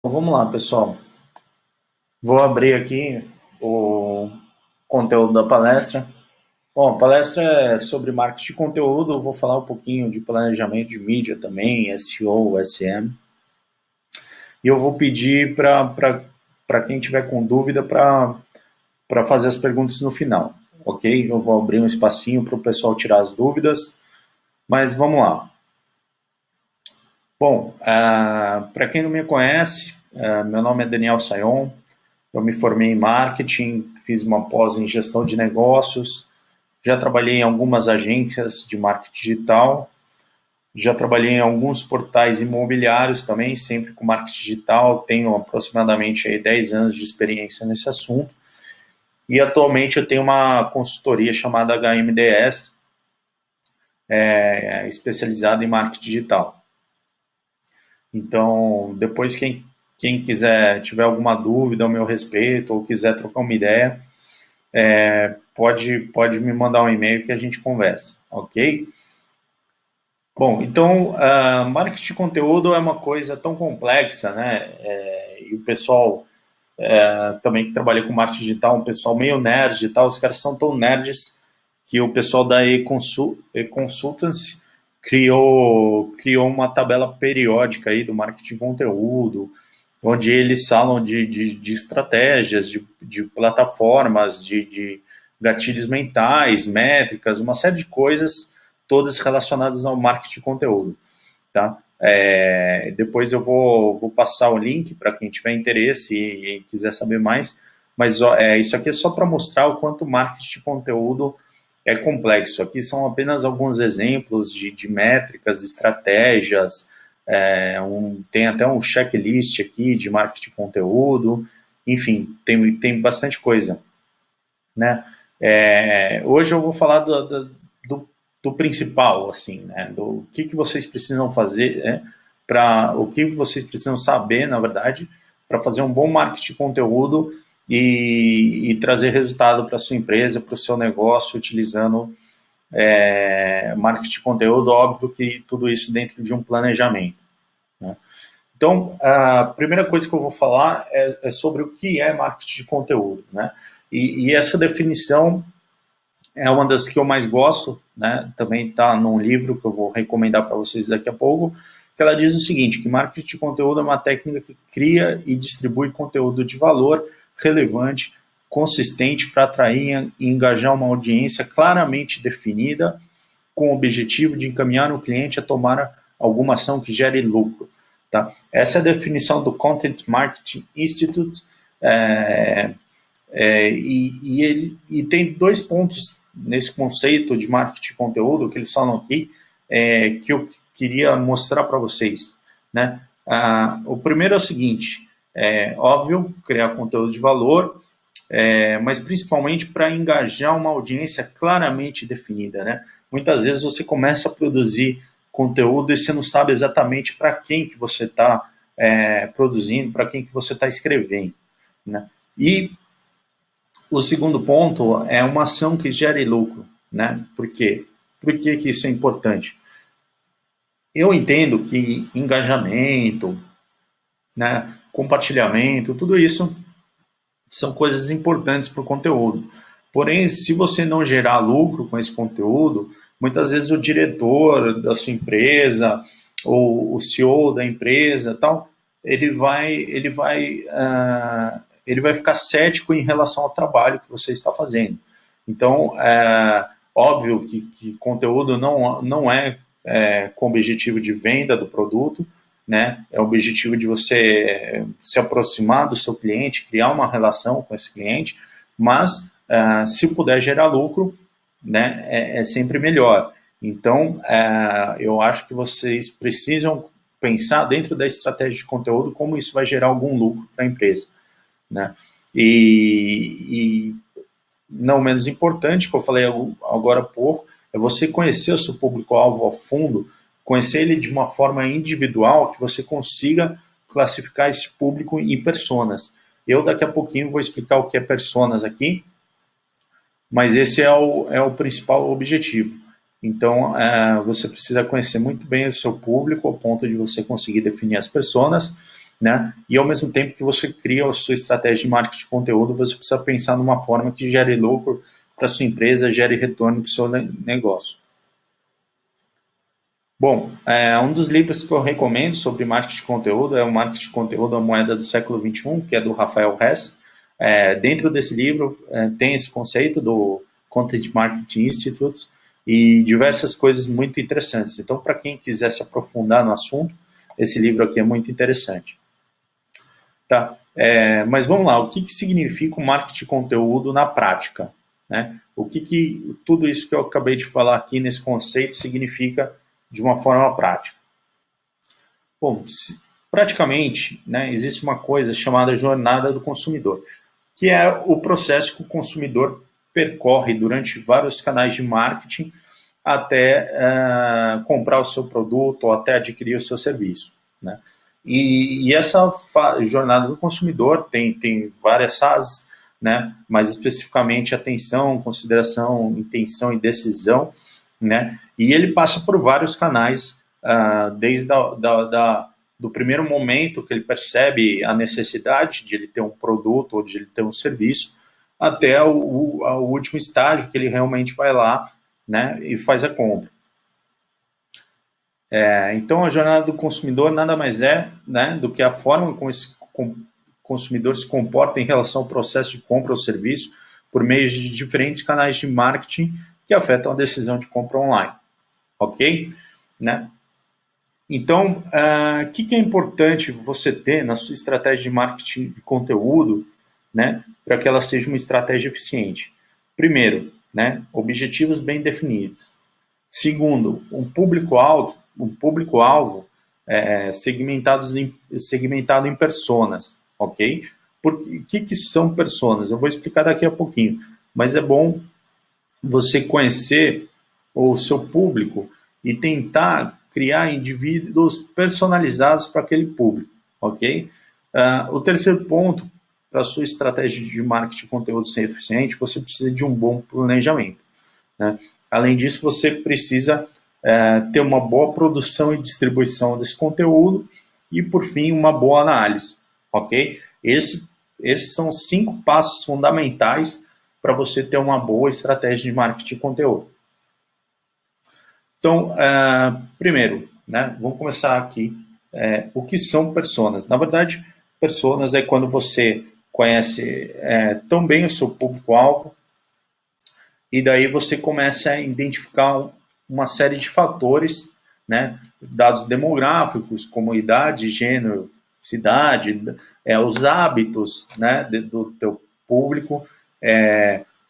Vamos lá, pessoal. Vou abrir aqui o conteúdo da palestra. Bom, a palestra é sobre marketing de conteúdo. Vou falar um pouquinho de planejamento de mídia também, SEO, SM. E eu vou pedir para quem tiver com dúvida para fazer as perguntas no final, ok? Eu vou abrir um espacinho para o pessoal tirar as dúvidas, mas vamos lá. Bom, para quem não me conhece, meu nome é Daniel Sayon. Eu me formei em marketing, fiz uma pós em gestão de negócios, já trabalhei em algumas agências de marketing digital, já trabalhei em alguns portais imobiliários também, sempre com marketing digital, tenho aproximadamente aí 10 anos de experiência nesse assunto, e atualmente eu tenho uma consultoria chamada HMDS, especializada em marketing digital. Então, depois quem quiser, tiver alguma dúvida ao meu respeito, ou quiser trocar uma ideia, pode me mandar um e-mail que a gente conversa, ok? Bom, então, marketing de conteúdo é uma coisa tão complexa, né? E o pessoal também que trabalha com marketing digital, um pessoal meio nerd e tal, os caras são tão nerds que o pessoal da e-consultancy criou uma tabela periódica aí do marketing de conteúdo, onde eles falam de estratégias, de plataformas, de gatilhos mentais, métricas, uma série de coisas, todas relacionadas ao marketing de conteúdo. Tá? Depois eu vou passar o link para quem tiver interesse e quiser saber mais, mas isso aqui é só para mostrar o quanto o marketing de conteúdo é complexo. Aqui são apenas alguns exemplos de métricas, estratégias, tem até um checklist aqui de marketing de conteúdo, enfim, tem bastante coisa, né? Hoje eu vou falar do principal, assim, né? Do que vocês precisam fazer, né? O que vocês precisam saber, na verdade, para fazer um bom marketing de conteúdo e trazer resultado para a sua empresa, para o seu negócio, utilizando marketing de conteúdo, óbvio que tudo isso dentro de um planejamento, né? Então, a primeira coisa que eu vou falar é sobre o que é marketing de conteúdo, né? E essa definição é uma das que eu mais gosto, né? Também está num livro que eu vou recomendar para vocês daqui a pouco, que ela diz o seguinte, que marketing de conteúdo é uma técnica que cria e distribui conteúdo de valor relevante, consistente para atrair e engajar uma audiência claramente definida, com o objetivo de encaminhar o cliente a tomar alguma ação que gere lucro. Tá? Essa é a definição do Content Marketing Institute, e tem dois pontos nesse conceito de marketing de conteúdo que eles falam aqui, que eu queria mostrar para vocês, né? O primeiro é o seguinte, óbvio, criar conteúdo de valor, mas principalmente para engajar uma audiência claramente definida, né? Muitas vezes você começa a produzir conteúdo e você não sabe exatamente para quem que você está produzindo, para quem que você está escrevendo, né? E o segundo ponto é uma ação que gere lucro, né? Por quê? Por que isso é importante? Eu entendo que engajamento, né, compartilhamento, tudo isso são coisas importantes para o conteúdo. Porém, se você não gerar lucro com esse conteúdo, muitas vezes o diretor da sua empresa ou o CEO da empresa, tal, ele vai ficar cético em relação ao trabalho que você está fazendo. Então, óbvio que conteúdo não é com objetivo de venda do produto, né? É o objetivo de você se aproximar do seu cliente, criar uma relação com esse cliente, mas se puder gerar lucro, né, é sempre melhor. Então, eu acho que vocês precisam pensar dentro da estratégia de conteúdo como isso vai gerar algum lucro para a empresa, né? E não menos importante, que eu falei agora há pouco, é você conhecer o seu público-alvo a fundo, conhecer ele de uma forma individual, que você consiga classificar esse público em personas. Eu daqui a pouquinho vou explicar o que é personas aqui, mas esse é o principal objetivo. Então, você precisa conhecer muito bem o seu público, ao ponto de você conseguir definir as personas, né? E ao mesmo tempo que você cria a sua estratégia de marketing de conteúdo, você precisa pensar numa forma que gere lucro para sua empresa, gere retorno para o seu negócio. Bom, um dos livros que eu recomendo sobre marketing de conteúdo é o Marketing de Conteúdo, a Moeda do Século XXI, que é do Rafael Hess. Dentro desse livro tem esse conceito do Content Marketing Institute e diversas coisas muito interessantes. Então, para quem quiser se aprofundar no assunto, esse livro aqui é muito interessante. Tá? Mas vamos lá, o que significa o marketing de conteúdo na prática? Né? O que tudo isso que eu acabei de falar aqui nesse conceito significa de uma forma prática? Bom, praticamente, né, existe uma coisa chamada jornada do consumidor, que é o processo que o consumidor percorre durante vários canais de marketing até comprar o seu produto ou até adquirir o seu serviço, né? E essa jornada do consumidor tem várias fases, né? Mais especificamente atenção, consideração, intenção e decisão, né? E ele passa por vários canais, desde do primeiro momento que ele percebe a necessidade de ele ter um produto ou de ele ter um serviço, até o último estágio que ele realmente vai lá, né, e faz a compra. Então, a jornada do consumidor nada mais é, né, do que a forma como esse consumidor se comporta em relação ao processo de compra ou serviço por meio de diferentes canais de marketing que afetam a decisão de compra online. Ok? Né? Então, o que é importante você ter na sua estratégia de marketing de conteúdo, né, para que ela seja uma estratégia eficiente? Primeiro, né, objetivos bem definidos. Segundo, um público-alvo segmentado em personas, ok? O que são personas? Eu vou explicar daqui a pouquinho, mas é bom você conhecer o seu público e tentar criar indivíduos personalizados para aquele público, ok? O terceiro ponto, para a sua estratégia de marketing de conteúdo ser eficiente, você precisa de um bom planejamento, né? Além disso, você precisa ter uma boa produção e distribuição desse conteúdo e, por fim, uma boa análise, ok? Esses são 5 passos fundamentais para você ter uma boa estratégia de marketing de conteúdo. Então, primeiro, né, vamos começar aqui. O que são personas? Na verdade, personas é quando você conhece tão bem o seu público-alvo e daí você começa a identificar uma série de fatores, né, dados demográficos, como idade, gênero, cidade, os hábitos, né, do teu público,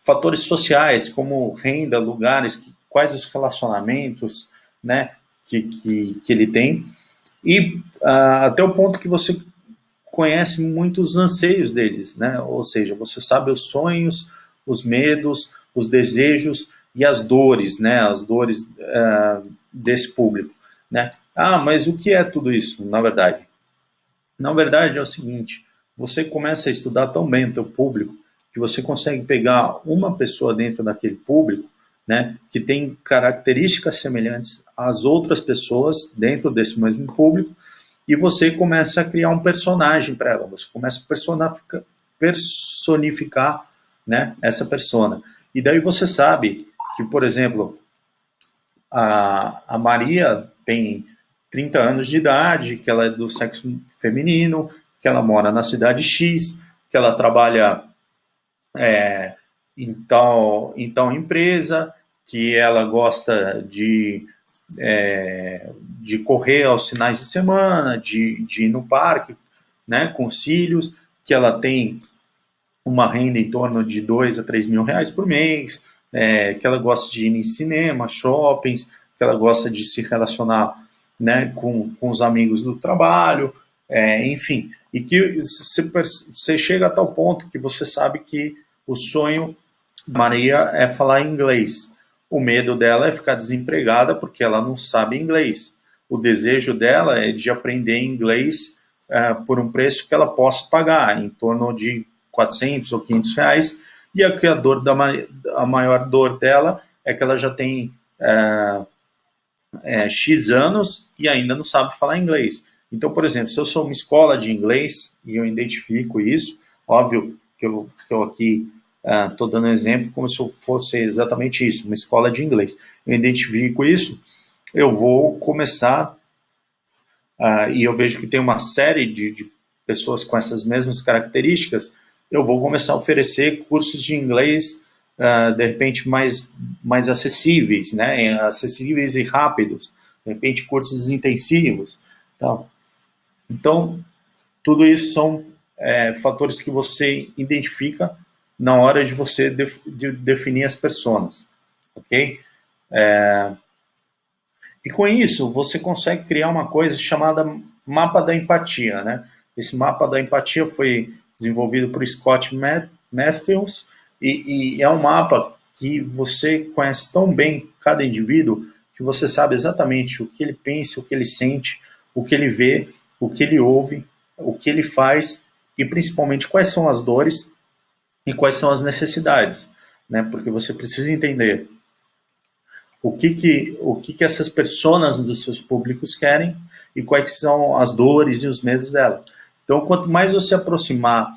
fatores sociais, como renda, lugares, quais os relacionamentos, né, que ele tem, e até o ponto que você conhece muitos anseios deles, né, ou seja, você sabe os sonhos, os medos, os desejos e as dores, né, as dores desse público, né. Mas o que é tudo isso, na verdade? Na verdade é o seguinte, você começa a estudar tão bem o teu público que você consegue pegar uma pessoa dentro daquele público, né, que tem características semelhantes às outras pessoas dentro desse mesmo público, e você começa a criar um personagem para ela, você começa a personificar, né, essa persona. E daí você sabe que, por exemplo, a Maria tem 30 anos de idade, que ela é do sexo feminino, que ela mora na cidade X, que ela trabalha em tal empresa, que ela gosta de correr aos finais de semana, de ir no parque, né, com os filhos, que ela tem uma renda em torno de 2 a 3 mil reais por mês, que ela gosta de ir em cinema, shoppings, que ela gosta de se relacionar, né, com os amigos do trabalho, enfim, e que você chega a tal ponto que você sabe que o sonho da Maria é falar inglês. O medo dela é ficar desempregada porque ela não sabe inglês. O desejo dela é de aprender inglês por um preço que ela possa pagar, em torno de 400 ou 500 reais, e a maior dor dela é que ela já tem X anos e ainda não sabe falar inglês. Então, por exemplo, se eu sou uma escola de inglês e eu identifico isso, óbvio que eu aqui estou dando exemplo como se eu fosse exatamente isso, uma escola de inglês. Eu identifico isso, eu vou começar, e eu vejo que tem uma série de pessoas com essas mesmas características, eu vou começar a oferecer cursos de inglês, de repente, mais acessíveis, né? Acessíveis e rápidos, de repente, cursos intensivos. Tal. Então, tudo isso são fatores que você identifica na hora de você de definir as personas, ok? E com isso, você consegue criar uma coisa chamada mapa da empatia, né? Esse mapa da empatia foi desenvolvido por Scott Matthews e é um mapa que você conhece tão bem cada indivíduo que você sabe exatamente o que ele pensa, o que ele sente, o que ele vê, o que ele ouve, o que ele faz e principalmente quais são as dores e quais são as necessidades, né? Porque você precisa entender o que essas pessoas dos seus públicos querem e quais são as dores e os medos dela. Então, quanto mais você aproximar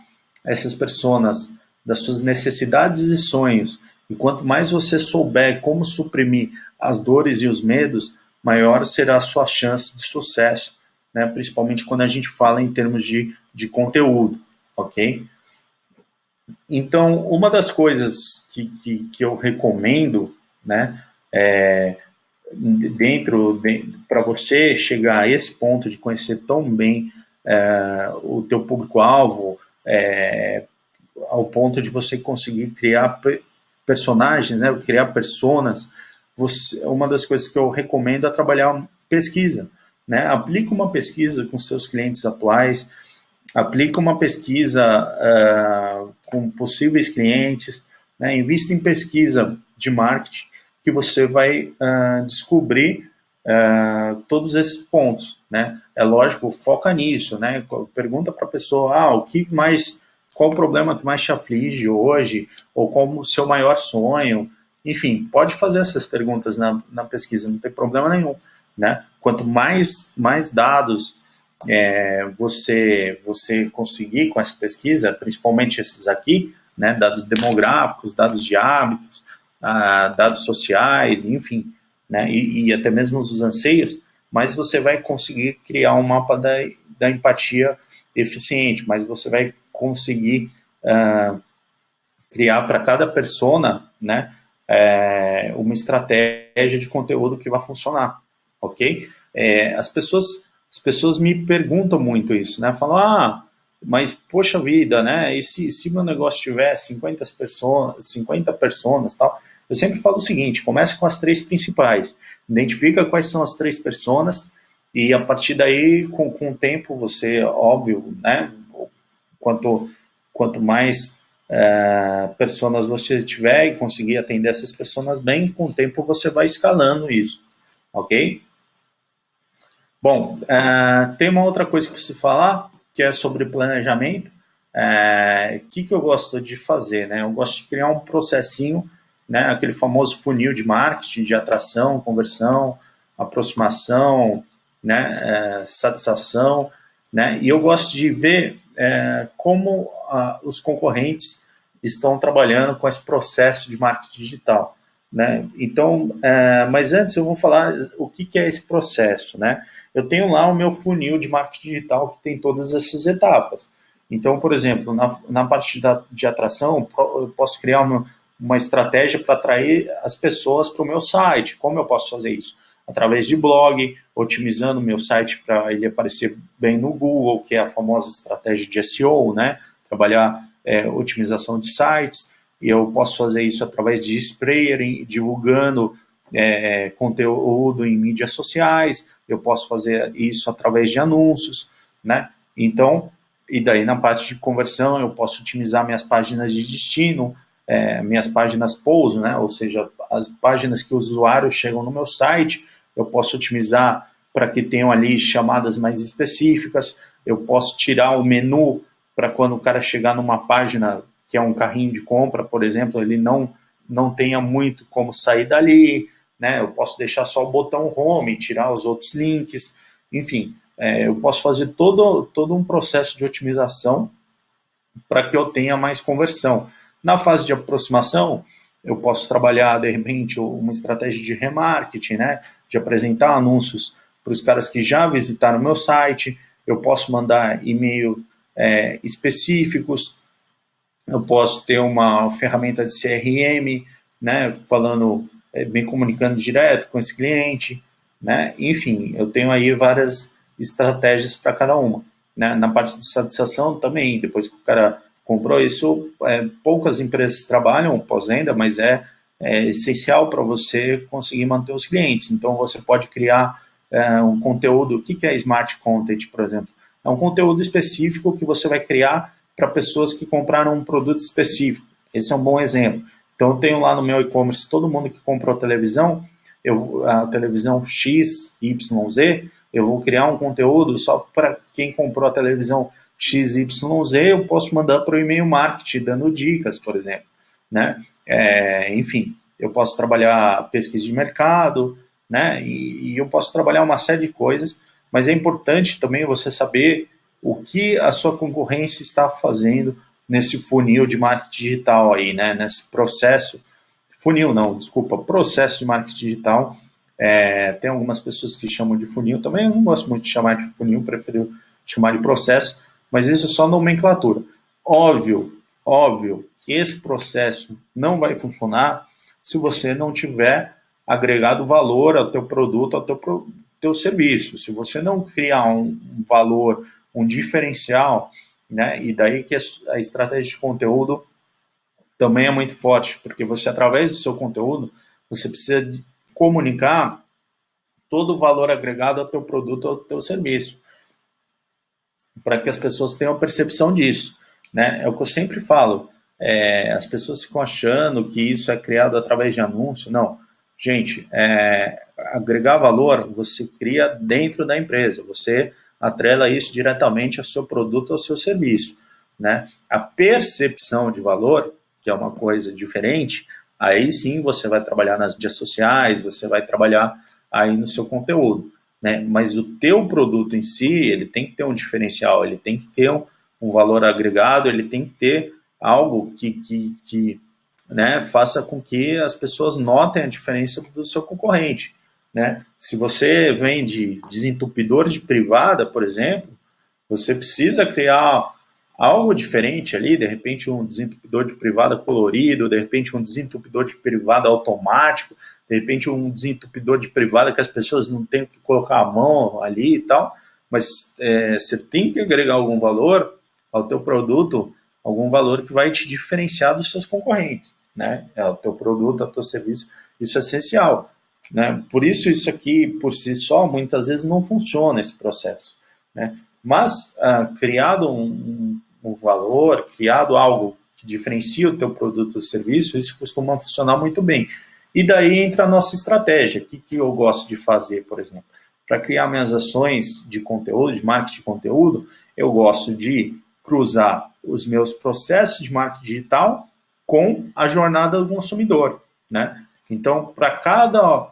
essas pessoas das suas necessidades e sonhos, e quanto mais você souber como suprimir as dores e os medos, maior será a sua chance de sucesso, né? Principalmente quando a gente fala em termos de conteúdo, ok? Então, uma das coisas que eu recomendo, né, para você chegar a esse ponto de conhecer tão bem o teu público-alvo, ao ponto de você conseguir criar personagens, né, criar personas, uma das coisas que eu recomendo é trabalhar pesquisa, né? Aplica uma pesquisa com seus clientes atuais, aplica uma pesquisa com possíveis clientes, né? Invista em pesquisa de marketing que você vai descobrir todos esses pontos, né? É lógico, foca nisso, né? Pergunta para a pessoa, qual o problema que mais te aflige hoje, ou qual o seu maior sonho, enfim, pode fazer essas perguntas na pesquisa, não tem problema nenhum, né? Quanto mais dados você conseguir com essa pesquisa, principalmente esses aqui, né, dados demográficos, dados de hábitos, dados sociais, enfim, né, e até mesmo os anseios, mas você vai conseguir criar um mapa da empatia eficiente, mas você vai conseguir criar para cada persona, né, uma estratégia de conteúdo que vai funcionar, ok? As pessoas me perguntam muito isso, né? Falam, mas poxa vida, né? E se meu negócio tiver 50 pessoas, tal? Eu sempre falo o seguinte: comece com as 3 principais, identifica quais são as 3 pessoas e a partir daí, com o tempo, você, óbvio, né? Quanto mais pessoas você tiver e conseguir atender essas pessoas bem, com o tempo você vai escalando isso, ok? Bom, tem uma outra coisa que eu preciso falar, que é sobre planejamento. Que eu gosto de fazer, né? Eu gosto de criar um processinho, né? Aquele famoso funil de marketing, de atração, conversão, aproximação, né? Satisfação, né? E eu gosto de ver como os concorrentes estão trabalhando com esse processo de marketing digital, né? Então, mas antes eu vou falar o que é esse processo, né? Eu tenho lá o meu funil de marketing digital que tem todas essas etapas. Então, por exemplo, na parte de atração, eu posso criar uma estratégia para atrair as pessoas para o meu site. Como eu posso fazer isso? Através de blog, otimizando o meu site para ele aparecer bem no Google, que é a famosa estratégia de SEO, né? Trabalhar otimização de sites. E eu posso fazer isso através de sprayer, divulgando conteúdo em mídias sociais. Eu posso fazer isso através de anúncios, né? Então, e daí na parte de conversão eu posso otimizar minhas páginas de destino, minhas páginas pouso, né? Ou seja, as páginas que os usuários chegam no meu site, eu posso otimizar para que tenham ali chamadas mais específicas, eu posso tirar o menu para quando o cara chegar numa página que é um carrinho de compra, por exemplo, ele não tenha muito como sair dali, né? Eu posso deixar só o botão home, tirar os outros links, enfim, eu posso fazer todo um processo de otimização para que eu tenha mais conversão. Na fase de aproximação, eu posso trabalhar, de repente, uma estratégia de remarketing, né? De apresentar anúncios para os caras que já visitaram o meu site, eu posso mandar e-mail específicos, eu posso ter uma ferramenta de CRM, né? Falando, bem comunicando direto com esse cliente, né? Enfim, eu tenho aí várias estratégias para cada uma. Né? Na parte de satisfação também, depois que o cara comprou isso, poucas empresas trabalham pós-venda, mas é essencial para você conseguir manter os clientes. Então, você pode criar um conteúdo. O que é Smart Content, por exemplo? É um conteúdo específico que você vai criar para pessoas que compraram um produto específico. Esse é um bom exemplo. Então, eu tenho lá no meu e-commerce, todo mundo que comprou televisão, a televisão X, Y, Z, eu vou criar um conteúdo só para quem comprou a televisão XYZ, eu posso mandar para o e-mail marketing, dando dicas, por exemplo. Né? Enfim, eu posso trabalhar pesquisa de mercado, né? E eu posso trabalhar uma série de coisas, mas é importante também você saber o que a sua concorrência está fazendo nesse funil de marketing digital aí, né? Nesse processo, funil não, desculpa, processo de marketing digital. Tem algumas pessoas que chamam de funil, também eu não gosto muito de chamar de funil, prefiro chamar de processo, mas isso é só nomenclatura. Óbvio que esse processo não vai funcionar se você não tiver agregado valor ao teu produto, ao teu serviço. Se você não criar um valor, um diferencial, né, e daí que a estratégia de conteúdo também é muito forte, porque você, através do seu conteúdo, você precisa comunicar todo o valor agregado ao teu produto, ao teu serviço, para que as pessoas tenham percepção disso. Né? É o que eu sempre falo, as pessoas ficam achando que isso é criado através de anúncio. Não, gente, agregar valor você cria dentro da empresa, você atrela isso diretamente ao seu produto, ao seu serviço. Né? A percepção de valor, que é uma coisa diferente, aí sim você vai trabalhar nas mídias sociais, você vai trabalhar aí no seu conteúdo. Né? Mas o teu produto em si, ele tem que ter um diferencial, ele tem que ter um valor agregado, ele tem que ter algo que né, faça com que as pessoas notem a diferença do seu concorrente. Né? Se você vende desentupidor de privada, por exemplo, você precisa criar algo diferente ali, de repente um desentupidor de privada colorido, de repente um desentupidor de privada automático, de repente um desentupidor de privada que as pessoas não têm que colocar a mão ali e tal, mas você tem que agregar algum valor ao teu produto, algum valor que vai te diferenciar dos seus concorrentes, né? É o teu produto, o teu serviço, isso é essencial, né? Por isso aqui, por si só, muitas vezes não funciona esse processo, né? Mas, criado um valor, criado algo que diferencia o teu produto ou serviço, isso costuma funcionar muito bem. E daí entra a nossa estratégia. O que eu gosto de fazer, por exemplo? Para criar minhas ações de conteúdo, de marketing de conteúdo, eu gosto de cruzar os meus processos de marketing digital com a jornada do consumidor. Né? Então, para cada,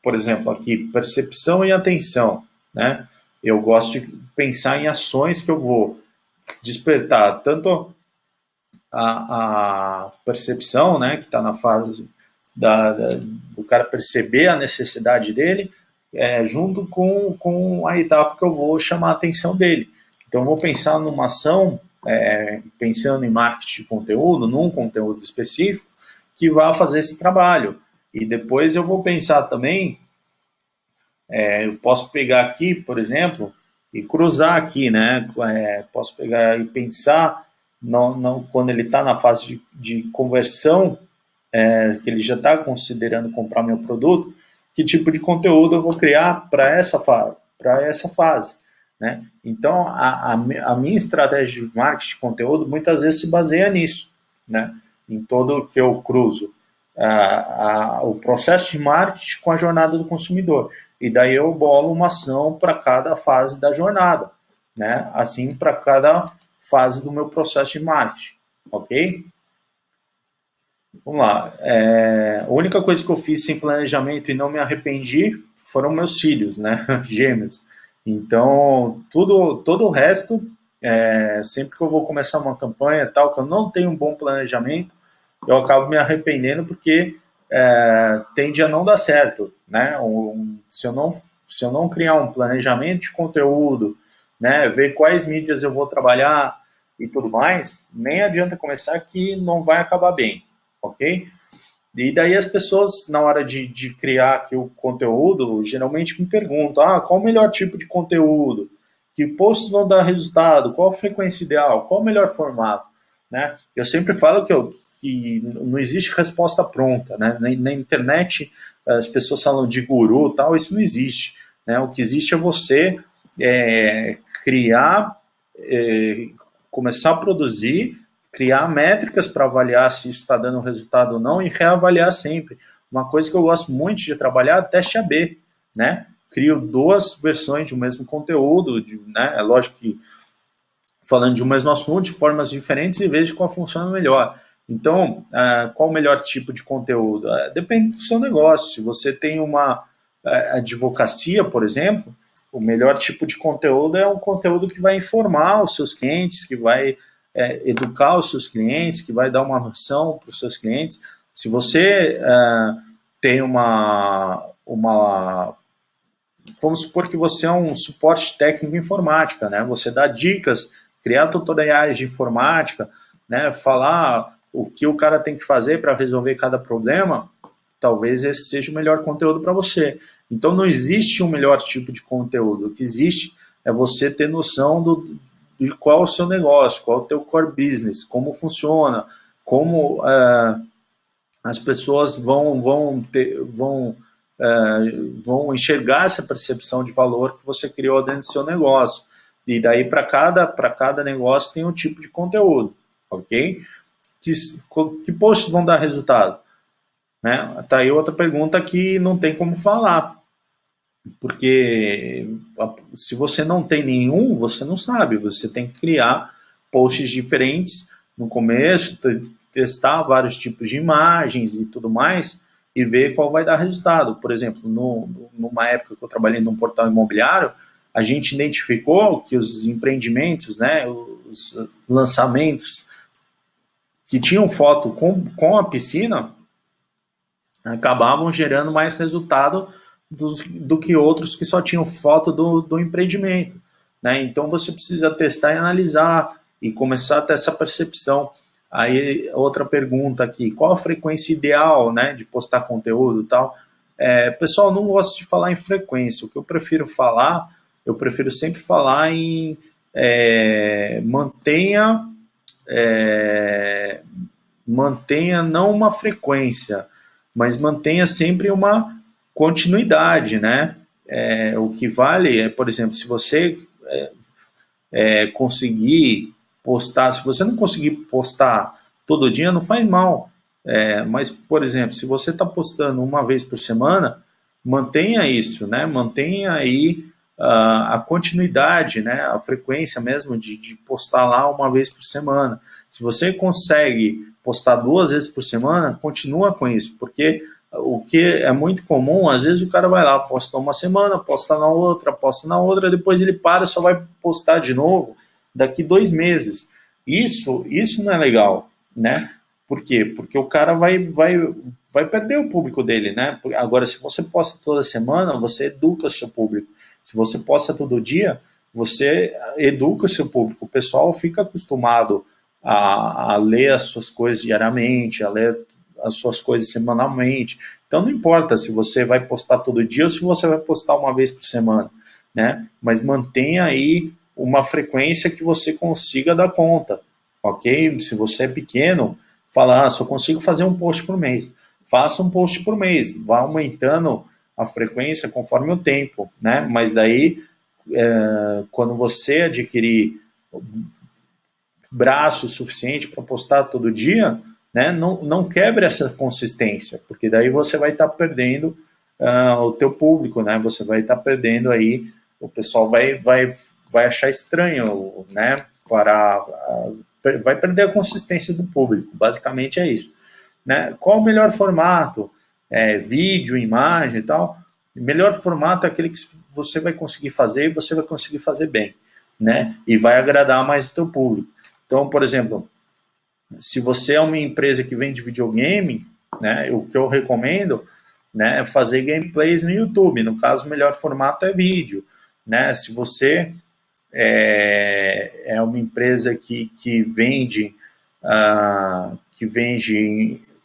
por exemplo, aqui, percepção e atenção, né? Eu gosto de pensar em ações que eu vou despertar tanto a percepção, né, que está na fase do cara perceber a necessidade dele, junto com a etapa que eu vou chamar a atenção dele. Então, eu vou pensar numa ação, pensando em marketing de conteúdo, num conteúdo específico, que vai fazer esse trabalho. E depois eu vou pensar também, eu posso pegar aqui, por exemplo, e cruzar aqui, né? Posso pegar e pensar quando ele está na fase de conversão, que ele já está considerando comprar meu produto, que tipo de conteúdo eu vou criar para essa fase, né? Então, a minha estratégia de marketing de conteúdo muitas vezes se baseia nisso, né? Em todo que eu cruzo o processo de marketing com a jornada do consumidor. E daí eu bolo uma ação para cada fase da jornada, né? Assim para cada fase do meu processo de marketing, ok? Vamos lá. A única coisa que eu fiz sem planejamento e não me arrependi foram meus filhos, né? Gêmeos. Então, todo o resto, sempre que eu vou começar uma campanha tal, que eu não tenho um bom planejamento, eu acabo me arrependendo porque tende a não dar certo, né? Se eu não criar um planejamento de conteúdo, né, ver quais mídias eu vou trabalhar e tudo mais, nem adianta começar que não vai acabar bem, ok? E daí as pessoas, na hora de criar aqui o conteúdo, geralmente me perguntam, qual o melhor tipo de conteúdo? Que posts vão dar resultado? Qual a frequência ideal? Qual o melhor formato? Né? Eu sempre falo que não existe resposta pronta. Né? Na internet, as pessoas falam de guru e tal, isso não existe. Né? O que existe é você criar, começar a produzir, criar métricas para avaliar se isso está dando resultado ou não e reavaliar sempre. Uma coisa que eu gosto muito de trabalhar é teste AB, né? Crio duas versões de um mesmo conteúdo, né? É lógico que falando de um mesmo assunto, de formas diferentes e vejo qual funciona melhor. Então, qual o melhor tipo de conteúdo? Depende do seu negócio. Se você tem uma advocacia, por exemplo, o melhor tipo de conteúdo é um conteúdo que vai informar os seus clientes, que vai educar os seus clientes, que vai dar uma noção para os seus clientes. Se você tem vamos supor que você é um suporte técnico informática, né? Você dá dicas, criar tutoriais de informática, né? Falar o que o cara tem que fazer para resolver cada problema, talvez esse seja o melhor conteúdo para você. Então não existe um melhor tipo de conteúdo. O que existe é você ter noção de qual é o seu negócio, qual é o teu core business, como funciona, como as pessoas vão enxergar essa percepção de valor que você criou dentro do seu negócio. E daí, para cada negócio, tem um tipo de conteúdo, ok? Que posts vão dar resultado? Né? Tá aí outra pergunta que não tem como falar, porque se você não tem nenhum, você não sabe, você tem que criar posts diferentes no começo, testar vários tipos de imagens e tudo mais, e ver qual vai dar resultado. Por exemplo, numa época que eu trabalhei num portal imobiliário, a gente identificou que os empreendimentos, né, os lançamentos que tinham foto com a piscina, acabavam gerando mais resultado do que outros que só tinham foto do empreendimento. Né? Então você precisa testar e analisar e começar a ter essa percepção. Aí outra pergunta aqui, qual a frequência ideal, né, de postar conteúdo e tal? Pessoal, não gosto de falar em frequência. O que eu prefiro falar, eu prefiro sempre falar em mantenha não uma frequência, mas mantenha sempre uma continuidade, né? O que vale é, por exemplo, se você conseguir postar, se você não conseguir postar todo dia, não faz mal. Mas, por exemplo, se você está postando uma vez por semana, mantenha isso, né? Mantenha aí a continuidade, né? A frequência mesmo de postar lá uma vez por semana. Se você consegue postar 2 vezes por semana, continua com isso, porque o que é muito comum, às vezes o cara vai lá, posta uma semana, posta na outra, depois ele para, só vai postar de novo daqui 2 meses. Isso não é legal, né? Por quê? Porque o cara vai perder o público dele, né? Agora, se você posta toda semana, você educa o seu público. Se você posta todo dia, você educa o seu público. O pessoal fica acostumado a ler as suas coisas diariamente, a ler as suas coisas semanalmente. Então, não importa se você vai postar todo dia ou se você vai postar uma vez por semana, né? Mas mantenha aí uma frequência que você consiga dar conta, ok? Se você é pequeno, fala, só consigo fazer um post por mês. Faça um post por mês, vá aumentando a frequência conforme o tempo, né? Mas daí, quando você adquirir braço suficiente para postar todo dia, né, não quebre essa consistência, porque daí você vai estar perdendo o teu público, né? Você vai estar perdendo aí, o pessoal vai achar estranho, né? Vai perder a consistência do público. Basicamente é isso. Né? Qual o melhor formato? Vídeo, imagem e tal? O melhor formato é aquele que você vai conseguir fazer e você vai conseguir fazer bem, né? E vai agradar mais o teu público. Então, por exemplo, se você é uma empresa que vende videogame, né, o que eu recomendo, né, é fazer gameplays no YouTube. No caso, o melhor formato é vídeo, né? Se você é uma empresa que vende,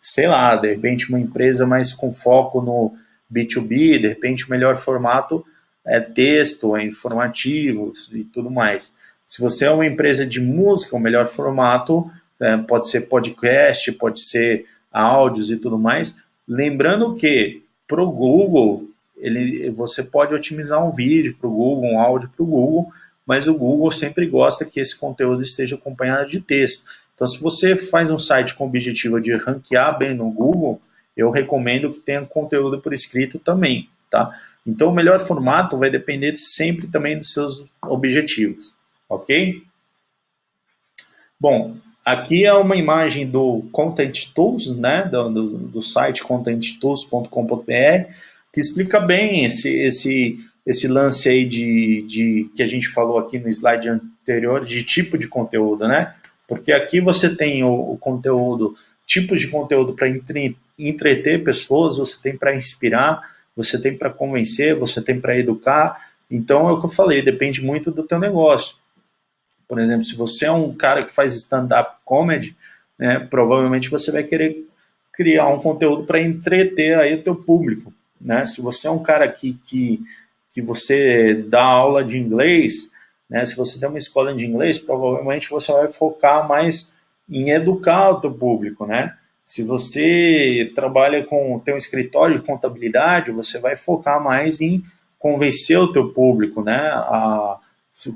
sei lá, de repente uma empresa mais com foco no B2B, de repente o melhor formato é texto, é informativos e tudo mais. Se você é uma empresa de música, o melhor formato pode ser podcast, pode ser áudios e tudo mais. Lembrando que para o Google, você pode otimizar um vídeo para o Google, um áudio para o Google, mas o Google sempre gosta que esse conteúdo esteja acompanhado de texto. Então, se você faz um site com o objetivo de ranquear bem no Google, eu recomendo que tenha conteúdo por escrito também, tá? Então, o melhor formato vai depender sempre também dos seus objetivos, ok? Bom, aqui é uma imagem do Content Tools, né, do site contenttools.com.br, que explica bem esse lance aí que a gente falou aqui no slide anterior, de tipo de conteúdo, né? Porque aqui você tem o conteúdo, tipos de conteúdo para entreter pessoas, você tem para inspirar, você tem para convencer, você tem para educar. Então, é o que eu falei, depende muito do teu negócio. Por exemplo, se você é um cara que faz stand-up comedy, né, provavelmente você vai querer criar um conteúdo para entreter aí o teu público, né? Se você é um cara que você dá aula de inglês, né, se você tem uma escola de inglês, provavelmente você vai focar mais em educar o teu público, né? Se você trabalha tem um escritório de contabilidade, você vai focar mais em convencer o teu público, né,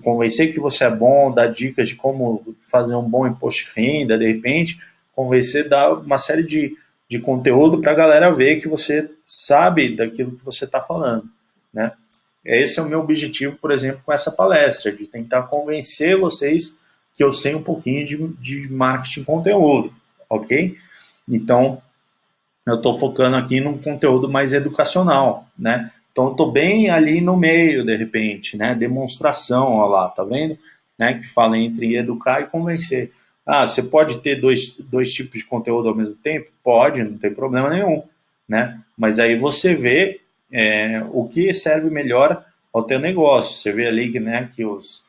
convencer que você é bom, dar dicas de como fazer um bom imposto de renda, de repente, convencer, dar uma série de conteúdo para a galera ver que você sabe daquilo que você está falando, né? Esse é o meu objetivo, por exemplo, com essa palestra, de tentar convencer vocês que eu sei um pouquinho de marketing conteúdo, ok? Então, eu estou focando aqui num conteúdo mais educacional, né? Então, eu estou bem ali no meio, de repente, né? Demonstração, ó lá, tá vendo? Né? Que fala entre educar e convencer. Ah, você pode ter dois tipos de conteúdo ao mesmo tempo? Pode, não tem problema nenhum, né? Mas aí você vê o que serve melhor ao teu negócio. Você vê ali que, né, que os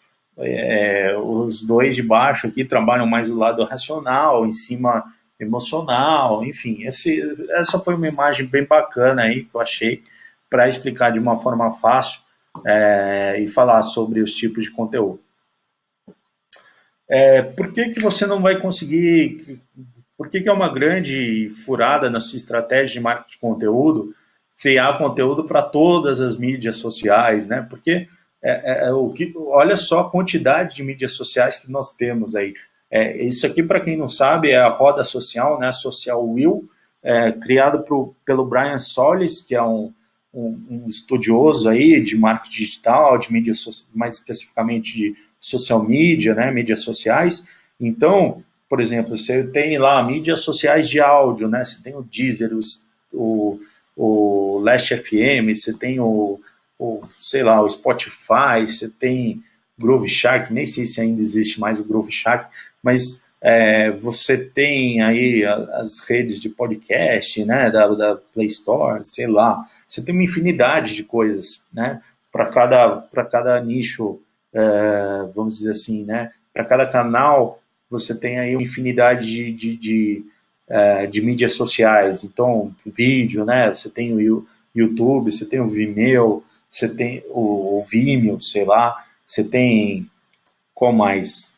dois de baixo aqui trabalham mais do lado racional, em cima emocional, enfim. Essa foi uma imagem bem bacana aí que eu achei para explicar de uma forma fácil e falar sobre os tipos de conteúdo. Por que você não vai conseguir? Por que é uma grande furada na sua estratégia de marketing de conteúdo criar conteúdo para todas as mídias sociais, né? Porque olha só a quantidade de mídias sociais que nós temos aí. Isso aqui, para quem não sabe, é a roda social, né? Social Wheel, criado pelo Brian Solis, que é um estudioso aí de marketing digital, de mídia, mais especificamente de social media, né? Mídias sociais. Então, por exemplo, você tem lá mídias sociais de áudio, né? Você tem o Deezer, o Last FM, você tem sei lá, o Spotify, você tem Groove Shark, nem sei se ainda existe mais o Groove Shark, mas você tem aí as redes de podcast, né, da Play Store, sei lá, você tem uma infinidade de coisas, né, para cada nicho, vamos dizer assim, né, para cada canal você tem aí uma infinidade de mídias sociais, então vídeo, né, você tem o YouTube, você tem o Vimeo, você tem o Vimeo, sei lá, você tem qual mais?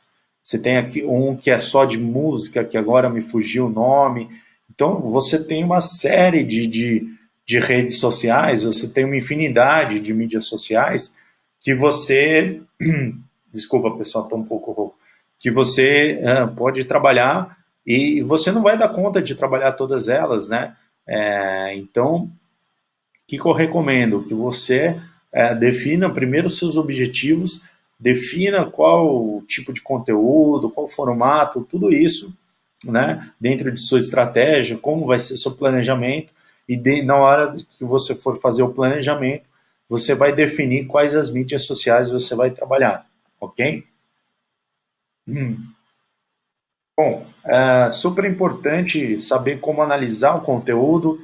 Você tem aqui um que é só de música, que agora me fugiu o nome. Então, você tem uma série de redes sociais, você tem uma infinidade de mídias sociais que você... Desculpa, pessoal, estou um pouco rouco. Que você pode trabalhar e você não vai dar conta de trabalhar todas elas, né? Então, o que eu recomendo? Que você defina primeiro os seus objetivos, defina qual tipo de conteúdo, qual formato, tudo isso, né, dentro de sua estratégia, como vai ser seu planejamento, na hora que você for fazer o planejamento, você vai definir quais as mídias sociais você vai trabalhar, ok? Bom, é super importante saber como analisar o conteúdo,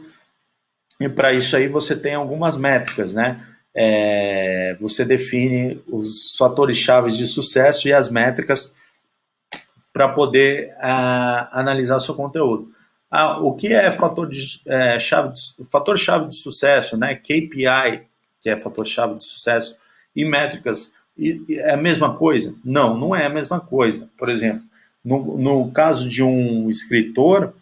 e para isso aí você tem algumas métricas, né? Você define os fatores chaves de sucesso e as métricas para poder analisar seu conteúdo. O que é fator chave de sucesso, né? KPI, que é fator chave de sucesso, e métricas, é a mesma coisa? Não, não é a mesma coisa. Por exemplo, no caso de um escritor,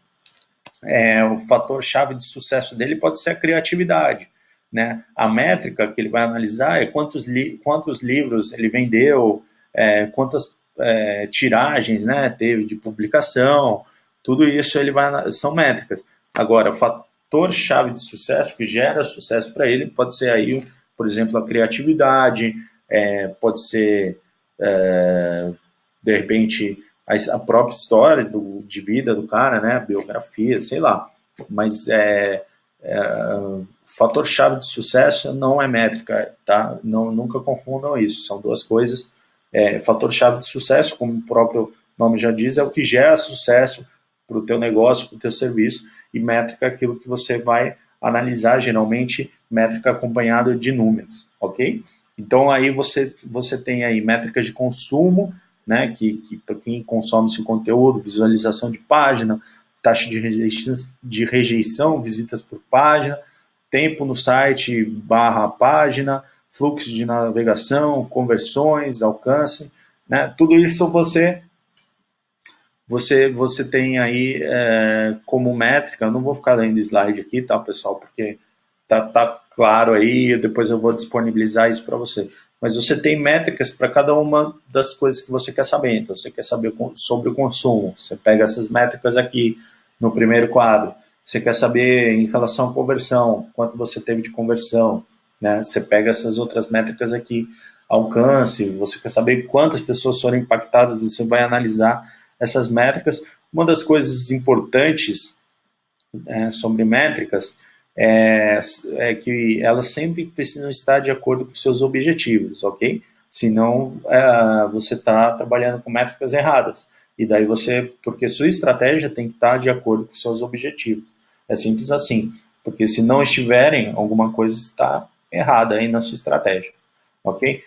o fator chave de sucesso dele pode ser a criatividade, né? A métrica que ele vai analisar é quantos livros ele vendeu, quantas tiragens, né, teve de publicação, tudo isso são métricas. Agora, o fator chave de sucesso que gera sucesso para ele pode ser aí, por exemplo, a criatividade, pode ser de repente a própria história de vida do cara, né, biografia, sei lá. Mas o fator chave de sucesso não é métrica, tá? Não, nunca confundam isso. São duas coisas. Fator chave de sucesso, como o próprio nome já diz, é o que gera sucesso para o teu negócio, para o teu serviço, e métrica é aquilo que você vai analisar, geralmente métrica acompanhada de números, ok? Então aí você tem aí métricas de consumo, né, que para quem consome esse conteúdo, visualização de página, taxa de rejeição, visitas por página, tempo no site barra página, fluxo de navegação, conversões, alcance, né? Tudo isso você tem aí como métrica. Eu não vou ficar lendo slide aqui, tá, pessoal, porque tá claro aí, depois eu vou disponibilizar isso para você. Mas você tem métricas para cada uma das coisas que você quer saber. Então, você quer saber sobre o consumo, você pega essas métricas aqui no primeiro quadro. Você quer saber em relação à conversão, quanto você teve de conversão, né? Você pega essas outras métricas aqui, alcance, você quer saber quantas pessoas foram impactadas, você vai analisar essas métricas. Uma das coisas importantes sobre métricas é que elas sempre precisam estar de acordo com seus objetivos, ok? Senão você está trabalhando com métricas erradas. E daí porque sua estratégia tem que estar de acordo com seus objetivos. É simples assim. Porque se não estiverem, alguma coisa está errada aí na sua estratégia, ok?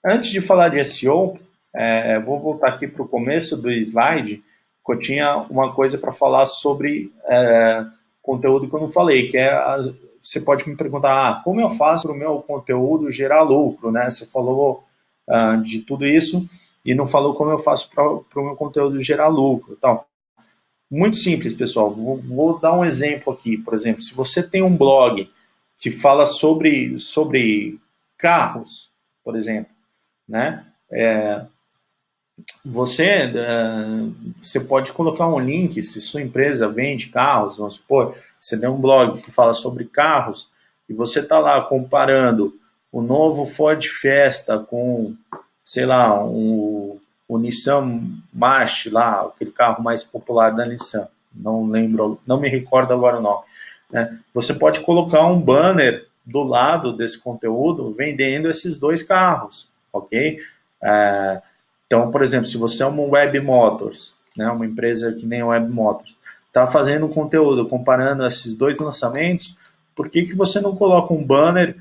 Antes de falar de SEO, vou voltar aqui para o começo do slide, que eu tinha uma coisa para falar sobre conteúdo que eu não falei, que você pode me perguntar, como eu faço para o meu conteúdo gerar lucro, né? Você falou de tudo isso e não falou como eu faço para o meu conteúdo gerar lucro. Então, muito simples, pessoal. Vou dar um exemplo aqui. Por exemplo, se você tem um blog que fala sobre carros, por exemplo, né? Você pode colocar um link, se sua empresa vende carros, vamos supor, você tem um blog que fala sobre carros, e você está lá comparando o novo Ford Fiesta com, sei lá, o Nissan March, lá, aquele carro mais popular da Nissan, não lembro, não me recordo agora o nome, né? Você pode colocar um banner do lado desse conteúdo vendendo esses dois carros, ok? Então, por exemplo, se você é uma Web Motors, né, uma empresa que nem a Web Motors, está fazendo um conteúdo comparando esses dois lançamentos, por que você não coloca um banner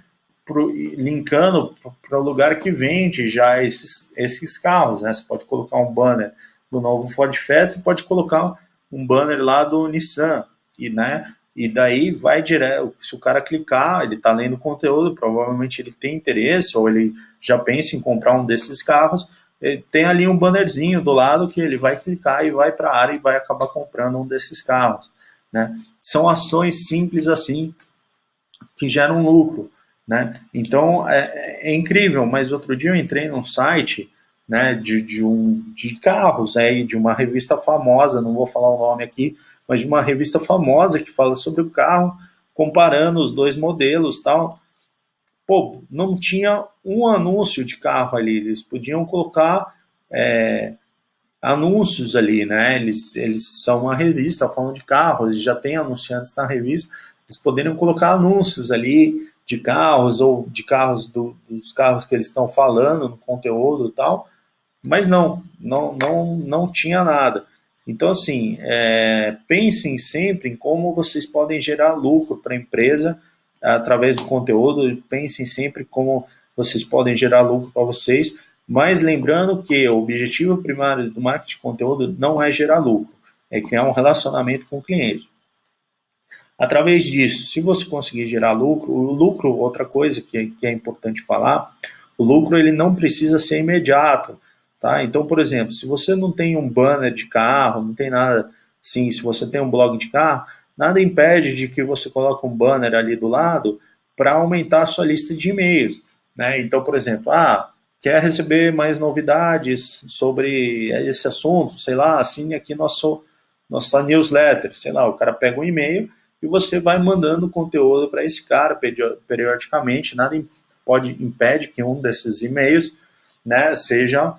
linkando para o lugar que vende já esses carros, né? Você pode colocar um banner do novo Ford Fiesta, pode colocar um banner lá do Nissan, e daí vai direto. Se o cara clicar, ele está lendo o conteúdo, provavelmente ele tem interesse, ou ele já pensa em comprar um desses carros, tem ali um bannerzinho do lado que ele vai clicar e vai para a área e vai acabar comprando um desses carros, né? São ações simples assim que geram lucro, né? Então é incrível. Mas outro dia eu entrei num site, né, de carros, de uma revista famosa, não vou falar o nome aqui, mas de uma revista famosa que fala sobre o carro, comparando os dois modelos, tal. Pô, não tinha um anúncio de carro ali. Eles podiam colocar anúncios ali, né? Eles são uma revista falando de carros, eles já têm anunciantes na revista, eles poderiam colocar anúncios ali de carros ou de carros dos carros que eles estão falando no conteúdo e tal, mas não tinha nada. Então, assim, pensem sempre em como vocês podem gerar lucro para a empresa através do conteúdo, pensem sempre como vocês podem gerar lucro para vocês, mas lembrando que o objetivo primário do marketing de conteúdo não é gerar lucro, é criar um relacionamento com o cliente. Através disso, se você conseguir gerar lucro, o lucro, outra coisa que é importante falar, o lucro ele não precisa ser imediato, tá? Então, por exemplo, se você não tem um banner de carro, não tem nada assim, se você tem um blog de carro, nada impede de que você coloque um banner ali do lado para aumentar a sua lista de e-mails, né? Então, por exemplo, quer receber mais novidades sobre esse assunto, sei lá, assine aqui nossa newsletter, sei lá, o cara pega um e-mail e você vai mandando conteúdo para esse cara periodicamente, nada impede que um desses e-mails, né, seja,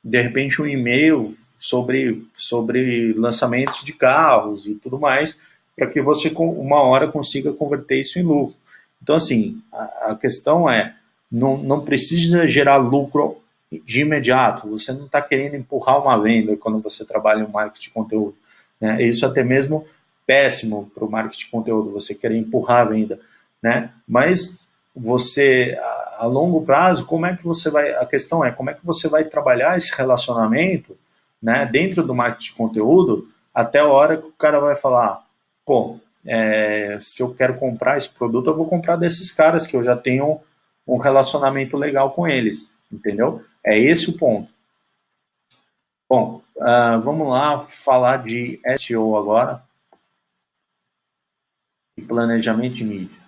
de repente, um e-mail sobre lançamentos de carros e tudo mais, para que você, uma hora, consiga converter isso em lucro. Então, assim, a questão é, não precisa gerar lucro de imediato, você não está querendo empurrar uma venda quando você trabalha em marketing de conteúdo, né? Isso até mesmo péssimo para o marketing de conteúdo, você querer empurrar a venda, né? Mas você, a longo prazo, como é que você vai, a questão é, como é que você vai trabalhar esse relacionamento, né, dentro do marketing de conteúdo, até a hora que o cara vai falar, pô, se eu quero comprar esse produto, eu vou comprar desses caras que eu já tenho um relacionamento legal com eles, entendeu? É esse o ponto. Bom, vamos lá falar de SEO agora, e planejamento de mídia.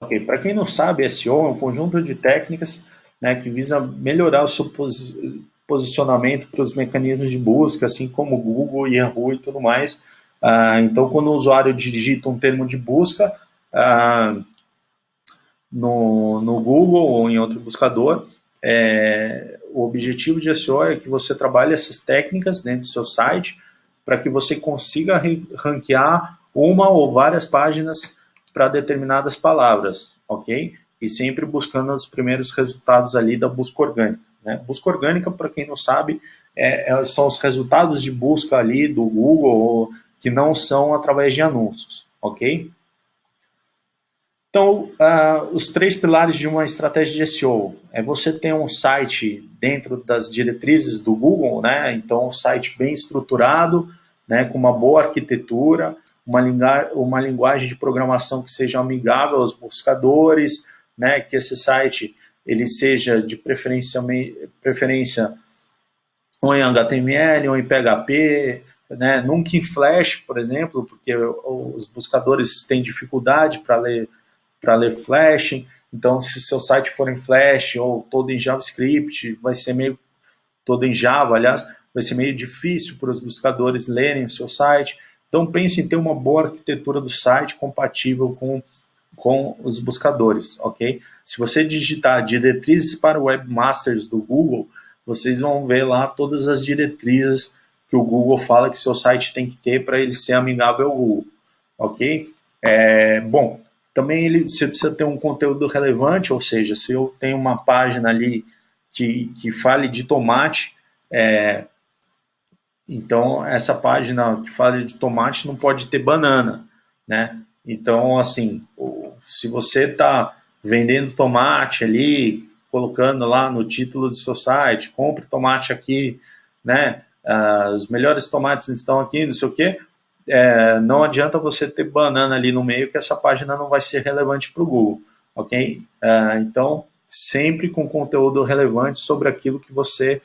Ok, para quem não sabe, SEO é um conjunto de técnicas, né, que visa melhorar o seu posicionamento para os mecanismos de busca, assim como Google, Yahoo e tudo mais. Então, quando o usuário digita um termo de busca no Google ou em outro buscador, o objetivo de SEO é que você trabalhe essas técnicas dentro do seu site para que você consiga ranquear uma ou várias páginas para determinadas palavras, ok? E sempre buscando os primeiros resultados ali da busca orgânica, né? Busca orgânica, para quem não sabe, são os resultados de busca ali do Google que não são através de anúncios, ok? Então, os três pilares de uma estratégia de SEO é você ter um site dentro das diretrizes do Google, né? Então, um site bem estruturado, né? Com uma boa arquitetura, uma linguagem de programação que seja amigável aos buscadores, né? Que esse site ele seja de preferência ou em HTML ou em PHP, né? Nunca em Flash, por exemplo, porque os buscadores têm dificuldade para ler Flash. Então, se seu site for em Flash ou todo em JavaScript, vai ser meio todo em Java, aliás, vai ser meio difícil para os buscadores lerem o seu site. Então, pense em ter uma boa arquitetura do site compatível com os buscadores, ok? Se você digitar diretrizes para webmasters do Google, vocês vão ver lá todas as diretrizes que o Google fala que seu site tem que ter para ele ser amigável ao Google, ok? Bom, também você precisa ter um conteúdo relevante, ou seja, se eu tenho uma página ali que fale de tomate, então essa página que fala de tomate não pode ter banana, né? Então, assim, se você está vendendo tomate ali, colocando lá no título do seu site, compre tomate aqui, né? Os melhores tomates estão aqui, não sei o quê. Não adianta você ter banana ali no meio, que essa página não vai ser relevante para o Google, ok? Então, sempre com conteúdo relevante sobre aquilo que você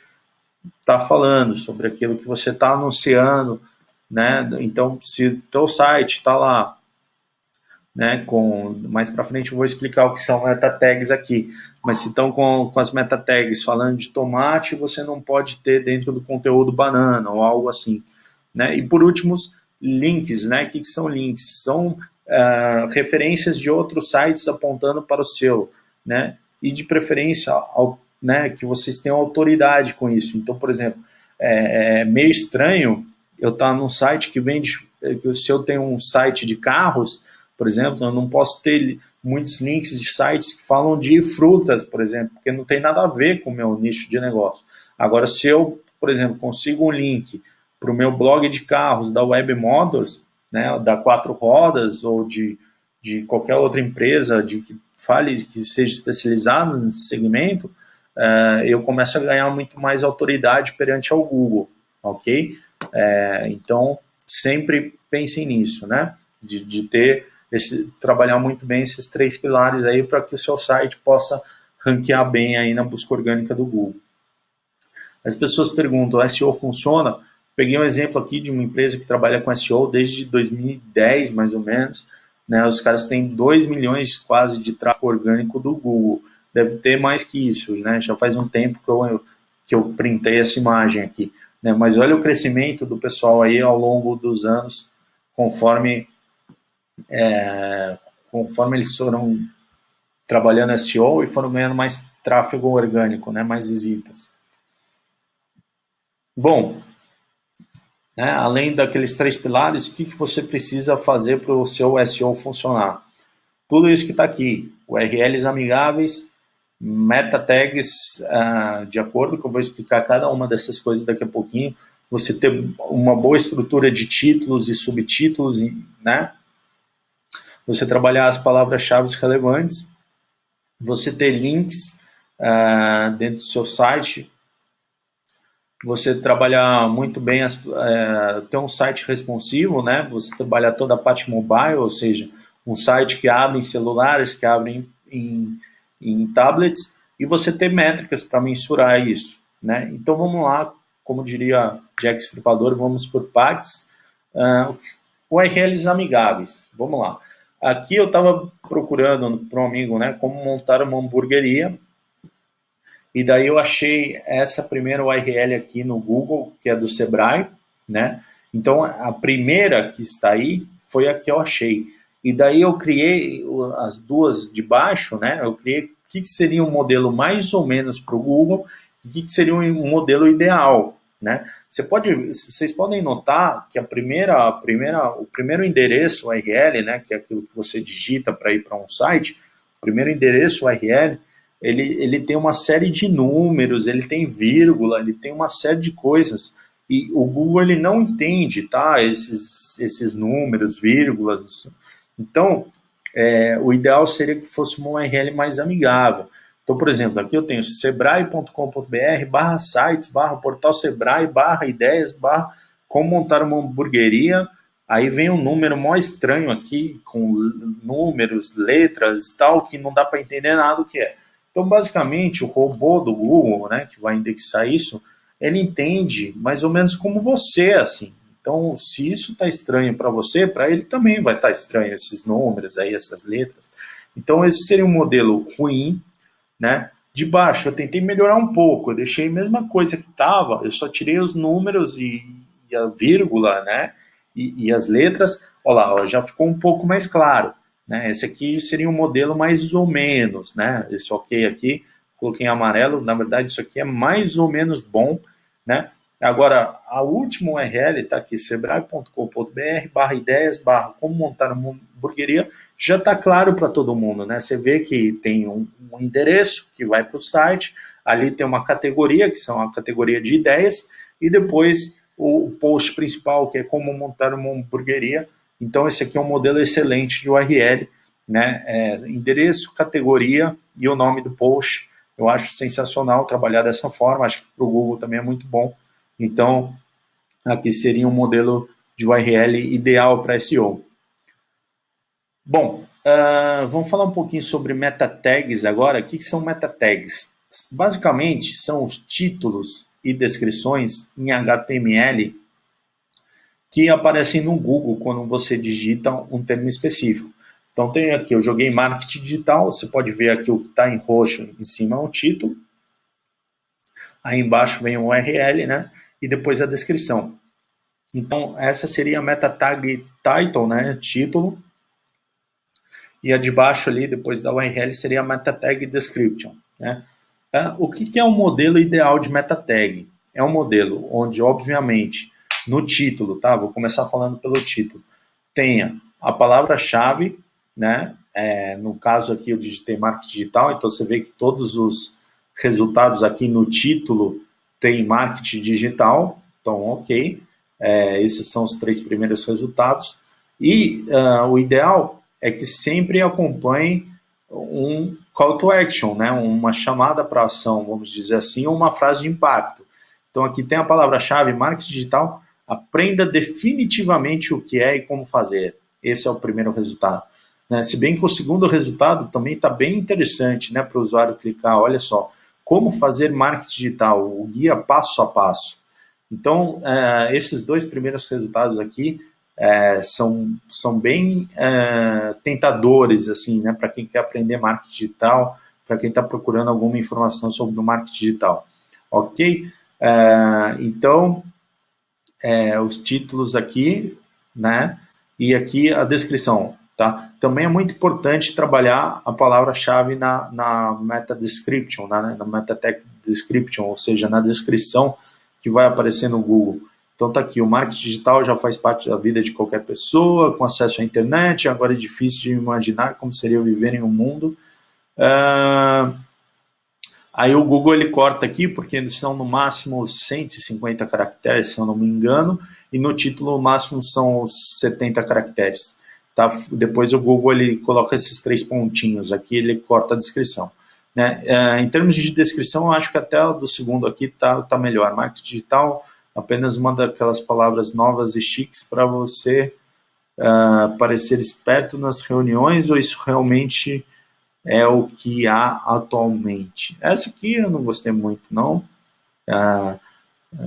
está falando, sobre aquilo que você está anunciando, né? Então, se o teu site está lá, né, mais para frente eu vou explicar o que são meta tags aqui, mas se estão com as meta tags falando de tomate, você não pode ter dentro do conteúdo banana ou algo assim, né? E por último, links, né? O que são links? São referências de outros sites apontando para o seu, né? E de preferência né, que vocês tenham autoridade com isso. Então, por exemplo, é meio estranho eu estar num site que vende, se eu tenho um site de carros, por exemplo, eu não posso ter muitos links de sites que falam de frutas, por exemplo, porque não tem nada a ver com o meu nicho de negócio. Agora, se eu, por exemplo, consigo um link para o meu blog de carros da Web Motors, né, da Quatro Rodas ou de qualquer outra empresa que fale, que seja especializada nesse segmento, eu começo a ganhar muito mais autoridade perante ao Google, ok? Então, sempre pensem nisso, né? De ter trabalhar muito bem esses 3 pilares aí para que o seu site possa ranquear bem aí na busca orgânica do Google. As pessoas perguntam, SEO funciona? Peguei um exemplo aqui de uma empresa que trabalha com SEO desde 2010, mais ou menos, né? Os caras têm 2 milhões quase de tráfego orgânico do Google. Deve ter mais que isso, né? Já faz um tempo que eu printei essa imagem aqui, né? Mas olha o crescimento do pessoal aí ao longo dos anos, conforme eles foram trabalhando SEO e foram ganhando mais tráfego orgânico, né? Mais visitas. Bom, né, além daqueles 3 pilares, o que você precisa fazer para o seu SEO funcionar? Tudo isso que está aqui, URLs amigáveis, meta tags de acordo, que eu vou explicar cada uma dessas coisas daqui a pouquinho, você ter uma boa estrutura de títulos e subtítulos, né? Você trabalhar as palavras-chave relevantes, você ter links dentro do seu site, você trabalhar muito bem, ter um site responsivo, né? Você trabalhar toda a parte mobile, ou seja, um site que abre em celulares, que abre em tablets, e você ter métricas para mensurar isso, né? Então vamos lá, como diria Jack Stripador, vamos por partes. URLs amigáveis, vamos lá. Aqui eu estava procurando para um amigo, né, como montar uma hamburgueria. E daí eu achei essa primeira URL aqui no Google, que é do Sebrae, né? Então, a primeira que está aí foi a que eu achei. E daí eu criei as duas de baixo, né? Eu criei o que seria um modelo mais ou menos para o Google e o que seria um modelo ideal, né? Vocês podem notar que o primeiro endereço URL, né? Que é aquilo que você digita para ir para um site, o primeiro endereço URL, ele tem uma série de números, ele tem vírgula, ele tem uma série de coisas. E o Google ele não entende, tá? Esses números, vírgulas. Então, o ideal seria que fosse uma URL mais amigável. Então, por exemplo, aqui eu tenho sebrae.com.br/sites, /portal Sebrae, /ideias, como montar uma hamburgueria. Aí vem um número mó estranho aqui, com números, letras e tal, que não dá para entender nada do que é. Então, basicamente, o robô do Google, né, que vai indexar isso, ele entende mais ou menos como você, assim. Então, se isso está estranho para você, para ele também vai estar estranho esses números aí, essas letras. Então, esse seria um modelo ruim, né? De baixo, eu tentei melhorar um pouco, eu deixei a mesma coisa que estava, eu só tirei os números e a vírgula, né? E as letras, olha lá, ó, já ficou um pouco mais claro. Né? Esse aqui seria um modelo mais ou menos, né? Esse ok aqui, coloquei em amarelo, na verdade isso aqui é mais ou menos bom, né? Agora, a última URL está aqui, sebrae.com.br/ideias, como montar uma hamburgueria, já está claro para todo mundo, né? Você vê que tem um endereço que vai para o site, ali tem uma categoria, que são a categoria de ideias, e depois o post principal, que é como montar uma hamburgueria. Então, esse aqui é um modelo excelente de URL, né? Endereço, categoria e o nome do post. Eu acho sensacional trabalhar dessa forma, acho que para o Google também é muito bom. Então, aqui seria um modelo de URL ideal para SEO. Bom, vamos falar um pouquinho sobre meta tags agora. O que são meta tags? Basicamente, são os títulos e descrições em HTML que aparecem no Google quando você digita um termo específico. Então, tem aqui, eu joguei marketing digital, você pode ver aqui o que está em roxo em cima é o título, aí embaixo vem o URL, né? E depois a descrição. Então, essa seria a meta tag title, né? Título. E a de baixo ali, depois da URL, seria a meta tag description, né? Tá? O que é um modelo ideal de meta tag? É um modelo onde, obviamente, no título, tá? Vou começar falando pelo título. Tenha a palavra-chave, né? No caso aqui eu digitei marketing digital, então você vê que todos os resultados aqui no título tem marketing digital, então ok. Esses são os 3 primeiros resultados. E o ideal é que sempre acompanhe um call to action, né? Uma chamada para ação, vamos dizer assim, ou uma frase de impacto. Então aqui tem a palavra-chave marketing digital, aprenda definitivamente o que é e como fazer. Esse é o primeiro resultado. Né? Se bem que o segundo resultado também está bem interessante, né, para o usuário clicar, olha só, como fazer marketing digital, o guia passo a passo. Então, esses 2 primeiros resultados aqui são bem tentadores, assim, né, para quem quer aprender marketing digital, para quem está procurando alguma informação sobre o marketing digital. Ok? Então, os títulos aqui, né, e aqui a descrição. Tá? Também é muito importante trabalhar a palavra-chave na meta description, na meta tag description, ou seja, na descrição que vai aparecer no Google. Então tá aqui, o marketing digital já faz parte da vida de qualquer pessoa, com acesso à internet, agora é difícil de imaginar como seria viver em um mundo. Aí o Google ele corta aqui, porque eles são no máximo 150 caracteres, se eu não me engano, e no título o máximo são 70 caracteres. Tá? Depois o Google ele coloca esses 3 pontinhos aqui, ele corta a descrição. Né? Em termos de descrição, eu acho que até o do segundo aqui tá melhor. Marketing digital, apenas uma daquelas palavras novas e chiques para você parecer esperto nas reuniões, ou isso realmente é o que há atualmente? Essa aqui eu não gostei muito, não.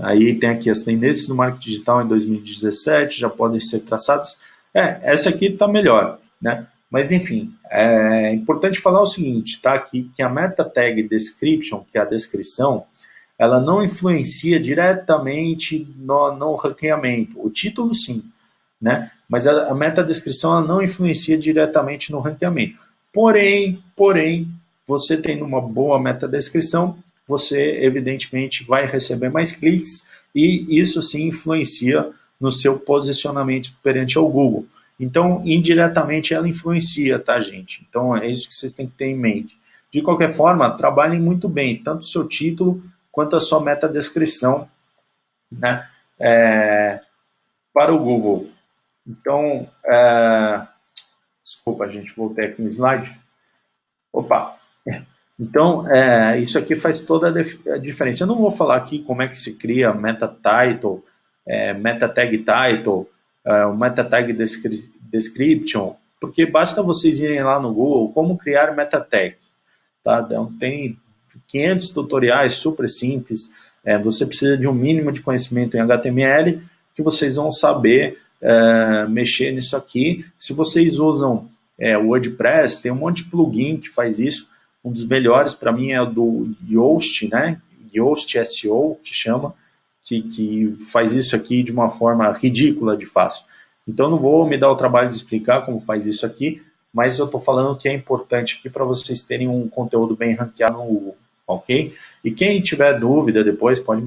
Aí tem aqui as tendências do marketing digital em 2017, já podem ser traçadas. Essa aqui está melhor, né? Mas, enfim, é importante falar o seguinte, tá? Que a meta tag description, que é a descrição, ela não influencia diretamente no ranqueamento. O título, sim, né? Mas a meta descrição ela não influencia diretamente no ranqueamento. Porém, você tendo uma boa meta descrição, você evidentemente vai receber mais cliques e isso sim influencia no seu posicionamento perante ao Google. Então, indiretamente ela influencia, tá, gente? Então, é isso que vocês têm que ter em mente. De qualquer forma, trabalhem muito bem, tanto o seu título quanto a sua meta descrição, né, para o Google. Então, desculpa, gente, voltei aqui no slide. Opa! Então, isso aqui faz toda a diferença. Eu não vou falar aqui como é que se cria meta title, meta tag title, meta tag description, porque basta vocês irem lá no Google como criar meta tags. Tá? Então, tem 500 tutoriais super simples. Você precisa de um mínimo de conhecimento em HTML que vocês vão saber mexer nisso aqui. Se vocês usam o WordPress, tem um monte de plugin que faz isso. Um dos melhores para mim é o do Yoast, né? Yoast SEO, que chama, que faz isso aqui de uma forma ridícula de fácil. Então, não vou me dar o trabalho de explicar como faz isso aqui, mas eu estou falando que é importante aqui para vocês terem um conteúdo bem ranqueado no Google, ok? E quem tiver dúvida depois pode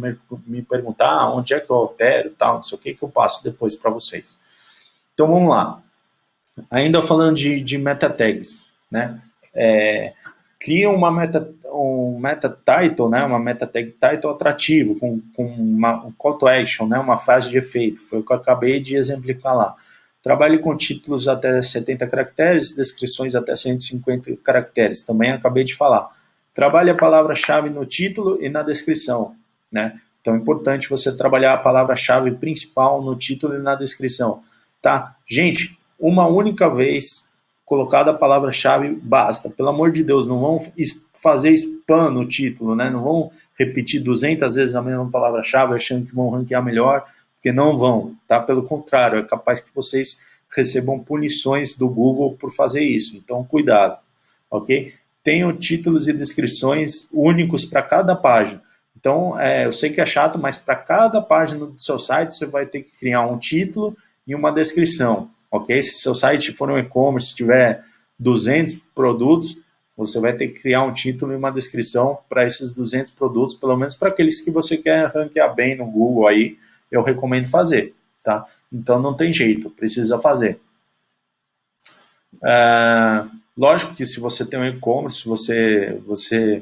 me perguntar onde é que eu altero, tal, não sei o que eu passo depois para vocês. Então, vamos lá. Ainda falando de meta tags, né? Cria um meta title, né? Uma meta tag title atrativo, com um call to action, né? Uma frase de efeito, foi o que eu acabei de exemplificar lá. Trabalhe com títulos até 70 caracteres, descrições até 150 caracteres, também acabei de falar. Trabalhe a palavra-chave no título e na descrição, né? Então é importante você trabalhar a palavra-chave principal no título e na descrição, tá? Gente, uma única vez colocada a palavra-chave, basta. Pelo amor de Deus, não vão fazer spam no título, né? Não vão repetir 200 vezes a mesma palavra-chave achando que vão ranquear melhor, porque não vão, tá? Pelo contrário, é capaz que vocês recebam punições do Google por fazer isso. Então, cuidado, ok? Tenham títulos e descrições únicos para cada página. Então, eu sei que é chato, mas para cada página do seu site, você vai ter que criar um título e uma descrição. Ok? Se seu site for um e-commerce, tiver 200 produtos, você vai ter que criar um título e uma descrição para esses 200 produtos, pelo menos para aqueles que você quer ranquear bem no Google aí, eu recomendo fazer, tá? Então não tem jeito, precisa fazer. Lógico que se você tem um e-commerce, você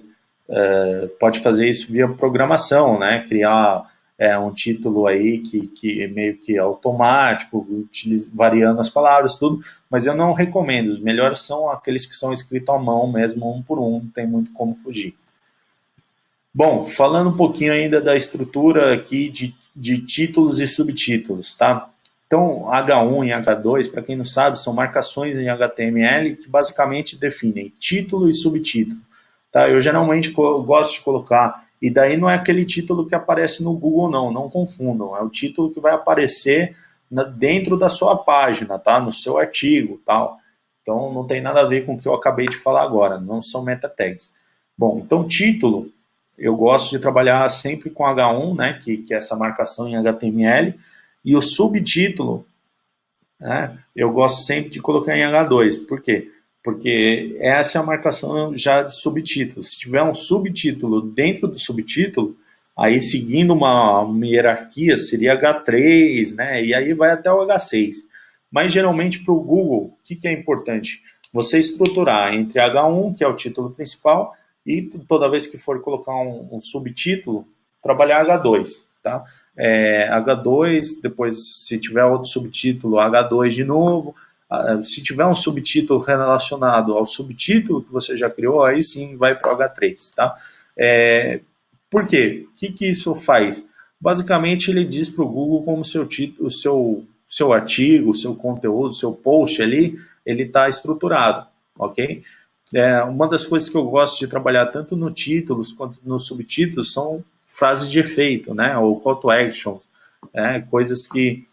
pode fazer isso via programação, né? Criar um título aí que é meio que automático, variando as palavras, tudo, mas eu não recomendo. Os melhores são aqueles que são escritos à mão mesmo, um por um, não tem muito como fugir. Bom, falando um pouquinho ainda da estrutura aqui de títulos e subtítulos, tá? Então, H1 e H2, para quem não sabe, são marcações em HTML que basicamente definem título e subtítulo. Tá? Eu geralmente gosto de colocar, e daí não é aquele título que aparece no Google, não confundam, é o título que vai aparecer dentro da sua página, tá? No seu artigo, tal. Então, não tem nada a ver com o que eu acabei de falar agora, não são meta tags. Bom, então, título, eu gosto de trabalhar sempre com H1, né, que é essa marcação em HTML, e o subtítulo, né, eu gosto sempre de colocar em H2. Por quê? Porque essa é a marcação já de subtítulo. Se tiver um subtítulo dentro do subtítulo, aí seguindo uma hierarquia, seria H3, né, e aí vai até o H6. Mas geralmente para o Google, o que é importante? Você estruturar entre H1, que é o título principal, e toda vez que for colocar um subtítulo, trabalhar H2, tá? H2, depois se tiver outro subtítulo, H2 de novo. Se tiver um subtítulo relacionado ao subtítulo que você já criou, aí sim vai para o H3, tá? Por quê? O que isso faz? Basicamente, ele diz para o Google como o seu artigo, o seu conteúdo, o seu post ali, ele está estruturado, ok? Uma das coisas que eu gosto de trabalhar tanto no títulos quanto nos subtítulos são frases de efeito, né? Ou call to actions, coisas que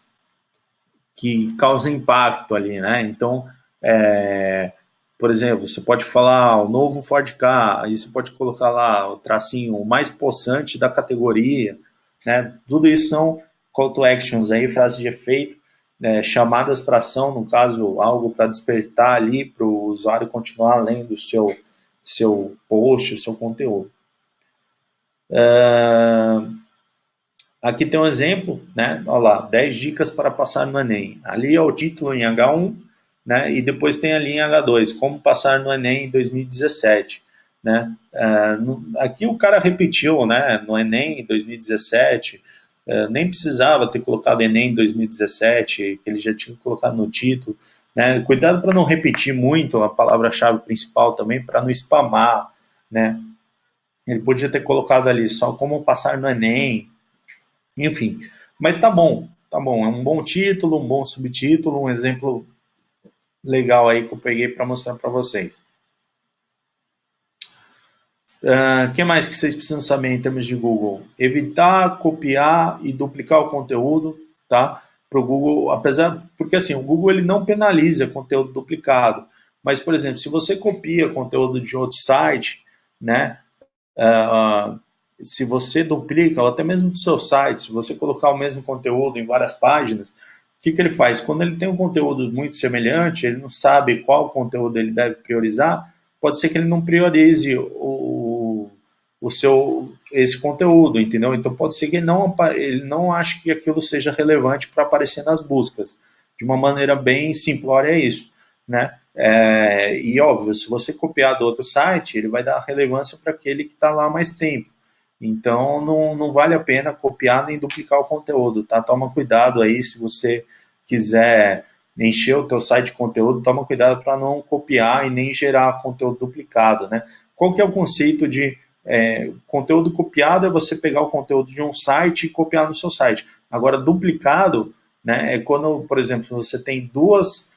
causam impacto ali, né? Então, por exemplo, você pode falar o novo Ford Ka, aí você pode colocar lá o tracinho o mais possante da categoria, né? Tudo isso são call to actions aí, frases de efeito, chamadas para ação, no caso, algo para despertar ali para o usuário continuar lendo o seu post, o seu conteúdo. Aqui tem um exemplo, né? Olha lá, 10 dicas para passar no Enem. Ali é o título em H1, né? E depois tem ali em H2, como passar no Enem em 2017, né? Aqui o cara repetiu, né? No Enem em 2017, nem precisava ter colocado Enem em 2017, que ele já tinha colocado no título, né? Cuidado para não repetir muito a palavra-chave principal também, para não spamar, né? Ele podia ter colocado ali só como passar no Enem, enfim, mas tá bom, é um bom título, um bom subtítulo, um exemplo legal aí que eu peguei para mostrar para vocês. O que mais que vocês precisam saber em termos de Google? Evitar copiar e duplicar o conteúdo, tá? Para o Google, porque assim, o Google ele não penaliza conteúdo duplicado, mas, por exemplo, se você copia conteúdo de outro site, né? Se você duplica, ou até mesmo do seu site, se você colocar o mesmo conteúdo em várias páginas, o que ele faz? Quando ele tem um conteúdo muito semelhante, ele não sabe qual conteúdo ele deve priorizar, pode ser que ele não priorize esse conteúdo, entendeu? Então pode ser que ele não ache que aquilo seja relevante para aparecer nas buscas. De uma maneira bem simplória é isso, né? E óbvio, se você copiar do outro site, ele vai dar relevância para aquele que está lá há mais tempo. Então não vale a pena copiar nem duplicar o conteúdo, tá? Toma cuidado aí, se você quiser encher o teu site de conteúdo, toma cuidado para não copiar e nem gerar conteúdo duplicado, né? Qual que é o conceito de conteúdo copiado? É você pegar o conteúdo de um site e copiar no seu site. Agora, duplicado, né, é quando, por exemplo, você tem dois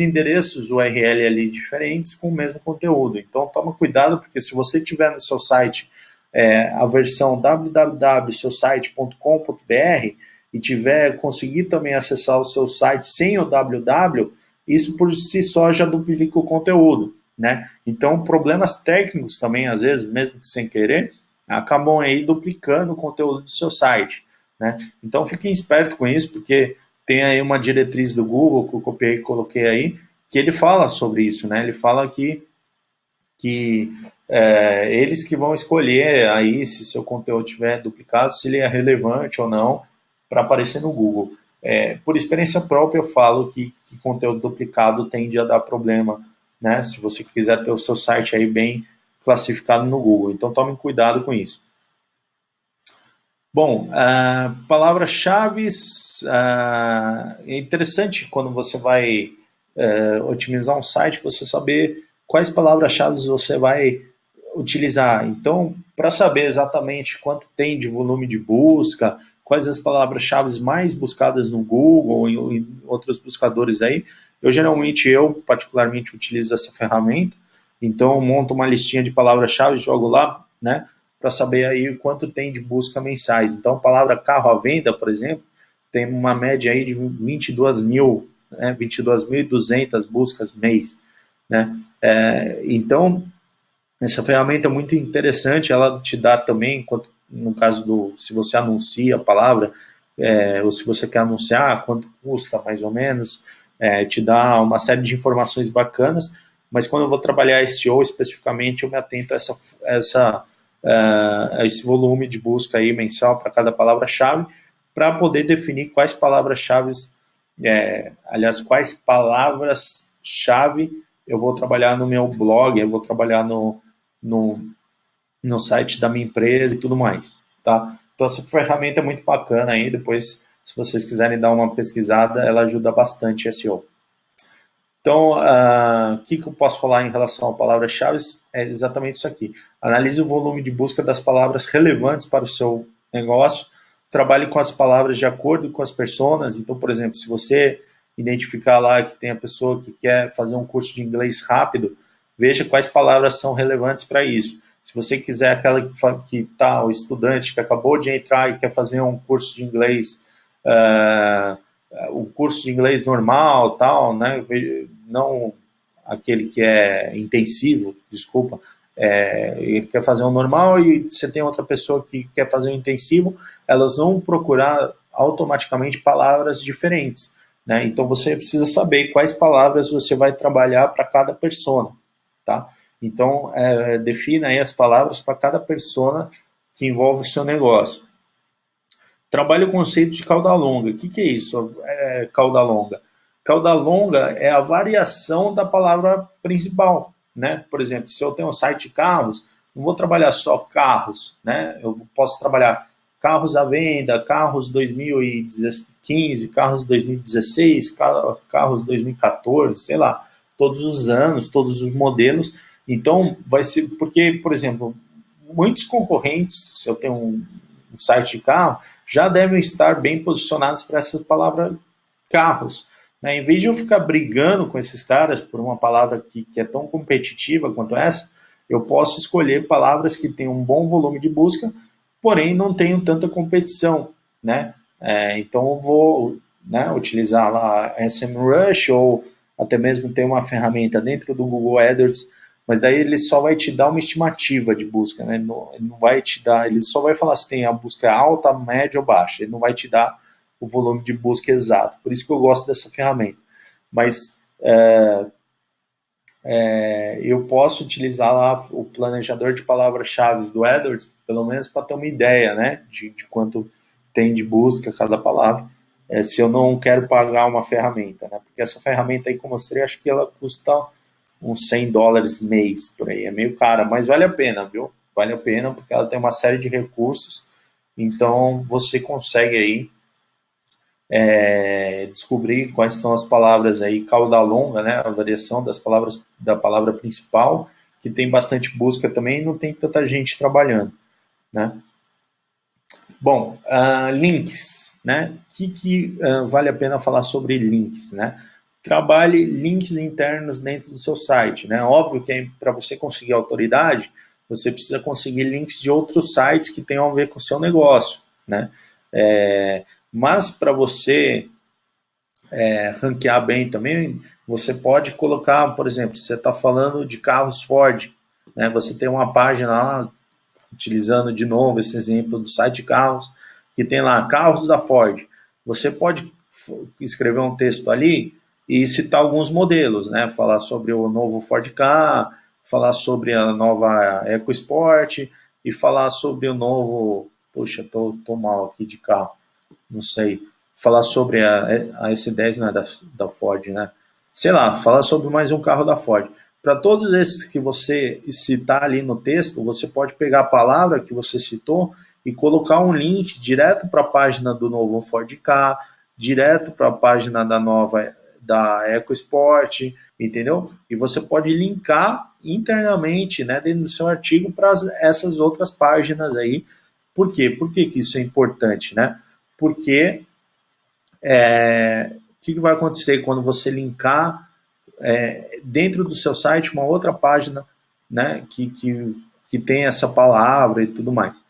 endereços URL ali diferentes com o mesmo conteúdo. Então, toma cuidado, porque se você tiver no seu site a versão www.seusite.com.br e conseguir também acessar o seu site sem o www, isso por si só já duplica o conteúdo, né? Então, problemas técnicos também, às vezes, mesmo que sem querer, acabam aí duplicando o conteúdo do seu site, né? Então, fiquem espertos com isso, porque tem aí uma diretriz do Google que eu copiei e coloquei aí, que ele fala sobre isso, né? Ele fala que que eles que vão escolher aí se seu conteúdo tiver duplicado, se ele é relevante ou não para aparecer no Google. Por experiência própria, eu falo que conteúdo duplicado tende a dar problema, né? Se você quiser ter o seu site aí bem classificado no Google. Então, tome cuidado com isso. Bom, palavras-chave, é interessante quando você vai otimizar um site, você saber quais palavras-chave você vai utilizar. Então, para saber exatamente quanto tem de volume de busca, quais as palavras-chave mais buscadas no Google ou em outros buscadores aí, eu particularmente utilizo essa ferramenta. Então, eu monto uma listinha de palavras-chave, jogo lá, né, para saber aí quanto tem de busca mensais. Então, a palavra carro à venda, por exemplo, tem uma média aí de 22 mil, né, 22.200 buscas mês, né? Então, essa ferramenta é muito interessante, ela te dá também, no caso se você anuncia a palavra, ou se você quer anunciar, quanto custa mais ou menos, te dá uma série de informações bacanas, mas quando eu vou trabalhar SEO especificamente, eu me atento a esse volume de busca aí mensal para cada palavra-chave, para poder definir quais palavras-chave, aliás, quais palavras-chave eu vou trabalhar no meu blog, eu vou trabalhar no site da minha empresa e tudo mais, tá? Então, essa ferramenta é muito bacana aí, depois, se vocês quiserem dar uma pesquisada, ela ajuda bastante SEO. Então, o que eu posso falar em relação a palavras-chave? É exatamente isso aqui. Analise o volume de busca das palavras relevantes para o seu negócio, trabalhe com as palavras de acordo com as personas. Então, por exemplo, se você identificar lá que tem a pessoa que quer fazer um curso de inglês rápido, veja quais palavras são relevantes para isso. Se você quiser aquela que está o estudante que acabou de entrar e quer fazer um curso de inglês, o curso de inglês normal, tal, né? Não aquele que é intensivo, desculpa, ele quer fazer um normal e você tem outra pessoa que quer fazer um intensivo, elas vão procurar automaticamente palavras diferentes, né? Então você precisa saber quais palavras você vai trabalhar para cada persona, tá? Então defina aí as palavras para cada persona que envolve o seu negócio. Trabalhe o conceito de cauda longa. O que é isso, cauda longa? Cauda longa é a variação da palavra principal, né? Por exemplo, se eu tenho um site de carros, não vou trabalhar só carros, né? Eu posso trabalhar carros à venda, carros 2015, carros 2016, carros 2014, sei lá, todos os anos, todos os modelos. Então, vai ser, porque, por exemplo, muitos concorrentes, se eu tenho um site de carro, já devem estar bem posicionados para essa palavra carros. Né? Em vez de eu ficar brigando com esses caras por uma palavra que é tão competitiva quanto essa, eu posso escolher palavras que têm um bom volume de busca, porém não tenham tanta competição. Né? Então eu vou, né, utilizar lá SEMrush ou até mesmo ter uma ferramenta dentro do Google AdWords, mas daí ele só vai te dar uma estimativa de busca, né? Ele não vai te dar, ele só vai falar se tem a busca alta, média ou baixa, ele não vai te dar o volume de busca exato, por isso que eu gosto dessa ferramenta. Mas eu posso utilizar lá o planejador de palavras-chave do AdWords, pelo menos para ter uma ideia, né, de quanto tem de busca cada palavra, se eu não quero pagar uma ferramenta, né, porque essa ferramenta aí que eu mostrei, acho que ela custa uns $100 mês, por aí, é meio cara, mas vale a pena, viu? Vale a pena, porque ela tem uma série de recursos, então você consegue aí descobrir quais são as palavras aí, cauda longa, né, a variação das palavras, da palavra principal, que tem bastante busca também e não tem tanta gente trabalhando, né? Bom, links, né? O que vale a pena falar sobre links, né? Trabalhe links internos dentro do seu site, né? Óbvio que para você conseguir autoridade, você precisa conseguir links de outros sites que tenham a ver com o seu negócio, né? Mas para você ranquear bem também, você pode colocar, por exemplo, você está falando de carros Ford, né? Você tem uma página lá, utilizando de novo esse exemplo do site de carros, que tem lá carros da Ford. Você pode escrever um texto ali e citar alguns modelos, né? Falar sobre o novo Ford Ka, falar sobre a nova EcoSport e falar sobre o novo... Puxa, tô mal aqui de carro, não sei. Falar sobre a S10, não é da Ford, né? Sei lá, falar sobre mais um carro da Ford. Para todos esses que você citar ali no texto, você pode pegar a palavra que você citou e colocar um link direto para a página do novo Ford Ka, direto para a página da nova da EcoSport, entendeu? E você pode linkar internamente, né, dentro do seu artigo para essas outras páginas aí. Por quê? Por que isso é importante, né? Porque o que vai acontecer quando você linkar dentro do seu site uma outra página, né, que tem essa palavra e tudo mais?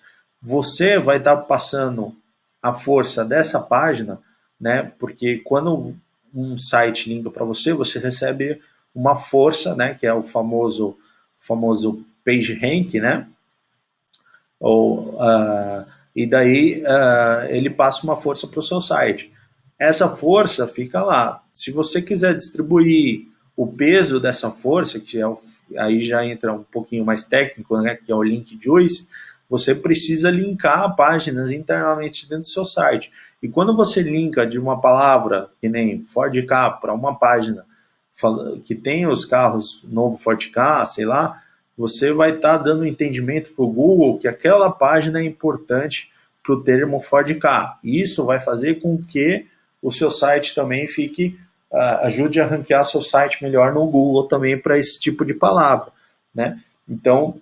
Você vai estar passando a força dessa página, né, porque quando um site linka para você, você recebe uma força, né, que é o famoso PageRank, né, e daí ele passa uma força para o seu site. Essa força fica lá. Se você quiser distribuir o peso dessa força, que aí já entra um pouquinho mais técnico, né, que é o link juice, você precisa linkar páginas internamente dentro do seu site. E quando você linka de uma palavra, que nem Ford Ka, para uma página que tem os carros novo Ford Ka, sei lá, você vai estar dando um entendimento para o Google que aquela página é importante para o termo Ford Ka. Isso vai fazer com que o seu site também ajude a ranquear seu site melhor no Google também para esse tipo de palavra, né? Então,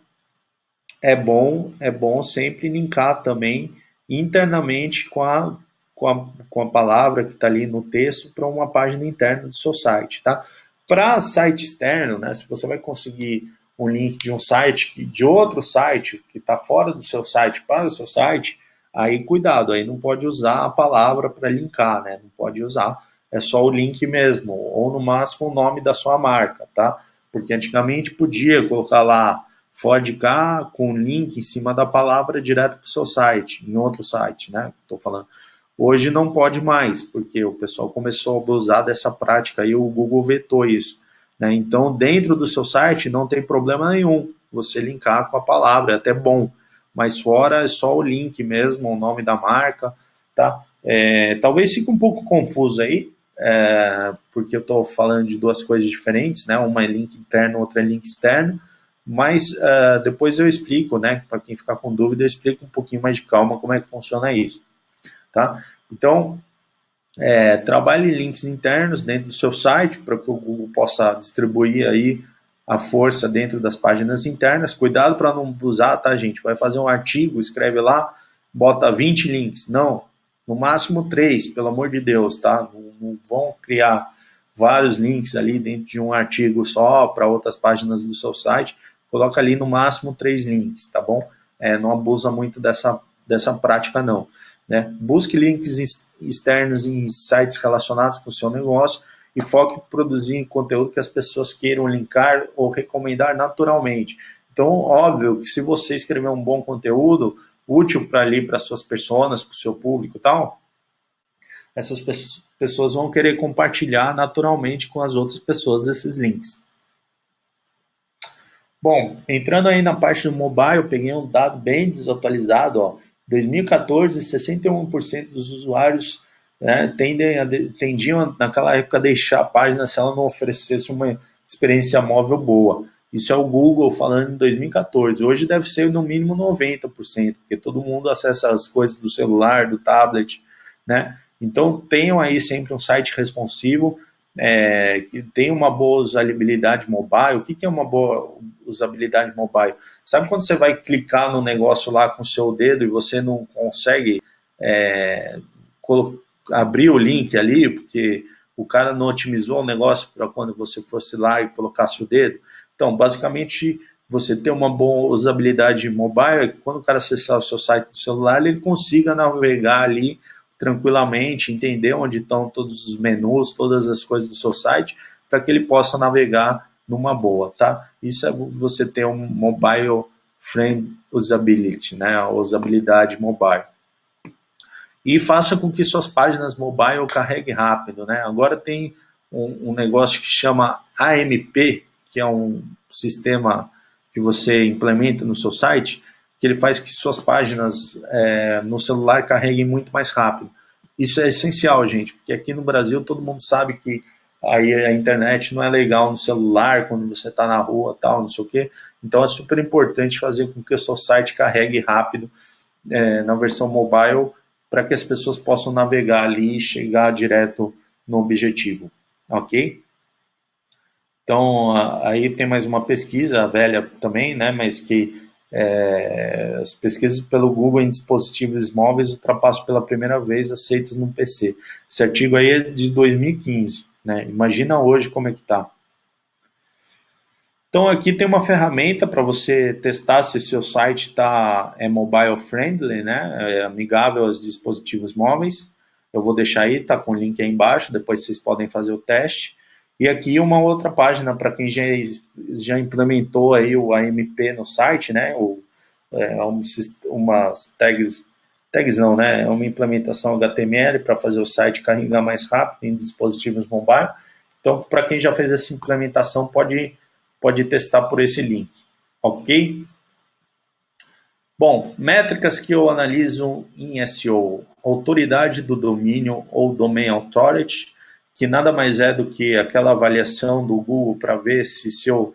é bom sempre linkar também internamente com a palavra que está ali no texto para uma página interna do seu site, tá? Para site externo, né, se você vai conseguir um link de um site, de outro site que está fora do seu site para o seu site, aí cuidado, aí não pode usar a palavra para linkar, né? Não pode usar, é só o link mesmo, ou no máximo o nome da sua marca, tá? Porque antigamente podia colocar lá Ford Ka com link em cima da palavra direto para o seu site, em outro site, né? Estou falando. Hoje não pode mais, porque o pessoal começou a abusar dessa prática e o Google vetou isso, né? Então, dentro do seu site não tem problema nenhum você linkar com a palavra, é até bom, mas fora é só o link mesmo, o nome da marca, tá? Talvez fique um pouco confuso aí, porque eu estou falando de duas coisas diferentes, né? Uma é link interno, outra é link externo, mas depois eu explico, né? Para quem ficar com dúvida, eu explico um pouquinho mais de calma como é que funciona isso, tá? Então, trabalhe links internos dentro do seu site para que o Google possa distribuir aí a força dentro das páginas internas. Cuidado para não usar, tá, gente? Vai fazer um artigo, escreve lá, bota 20 links. Não, no máximo 3, pelo amor de Deus, tá? Não vão criar vários links ali dentro de um artigo só para outras páginas do seu site. Coloca ali no máximo 3 links, tá bom? Não abusa muito dessa prática, não. Né? Busque links externos em sites relacionados com o seu negócio e foque em produzir conteúdo que as pessoas queiram linkar ou recomendar naturalmente. Então, óbvio que se você escrever um bom conteúdo útil para suas pessoas, para o seu público e tal, essas pessoas vão querer compartilhar naturalmente com as outras pessoas esses links. Bom, entrando aí na parte do mobile, eu peguei um dado bem desatualizado, ó. 2014, 61% dos usuários, né, tendiam naquela época a deixar a página se ela não oferecesse uma experiência móvel boa. Isso é o Google falando em 2014. Hoje deve ser no mínimo 90%, porque todo mundo acessa as coisas do celular, do tablet, né? Então tenham aí sempre um site responsivo, que tem uma boa usabilidade mobile. O que é uma boa usabilidade mobile? Sabe quando você vai clicar no negócio lá com o seu dedo e você não consegue abrir o link ali, porque o cara não otimizou o negócio para quando você fosse lá e colocasse o dedo? Então, basicamente, você ter uma boa usabilidade mobile é que quando o cara acessar o seu site do celular, ele consiga navegar ali tranquilamente, entender onde estão todos os menus, todas as coisas do seu site, para que ele possa navegar numa boa, tá? Isso é você ter um mobile friendly usability, né? A usabilidade mobile. E faça com que suas páginas mobile carreguem rápido, né? Agora tem um negócio que chama AMP, que é um sistema que você implementa no seu site, que ele faz que suas páginas no celular carreguem muito mais rápido. Isso é essencial, gente, porque aqui no Brasil todo mundo sabe que aí a internet não é legal no celular, quando você está na rua, tal, não sei o quê. Então é super importante fazer com que o seu site carregue rápido na versão mobile, para que as pessoas possam navegar ali e chegar direto no objetivo, ok? Então, aí tem mais uma pesquisa, velha também, né, mas que as pesquisas pelo Google em dispositivos móveis ultrapassam pela primeira vez aceitas no PC. Esse artigo aí é de 2015, né? Imagina hoje como é que está. Então, aqui tem uma ferramenta para você testar se seu site é mobile friendly, né? É amigável aos dispositivos móveis. Eu vou deixar aí, tá com o link aí embaixo, depois vocês podem fazer o teste. E aqui uma outra página para quem já implementou aí o AMP no site, né? Umas tags não, né? É uma implementação HTML para fazer o site carregar mais rápido em dispositivos mobile. Então, para quem já fez essa implementação, pode testar por esse link, ok? Bom, métricas que eu analiso em SEO. Autoridade do domínio ou Domain Authority, que nada mais é do que aquela avaliação do Google para ver se o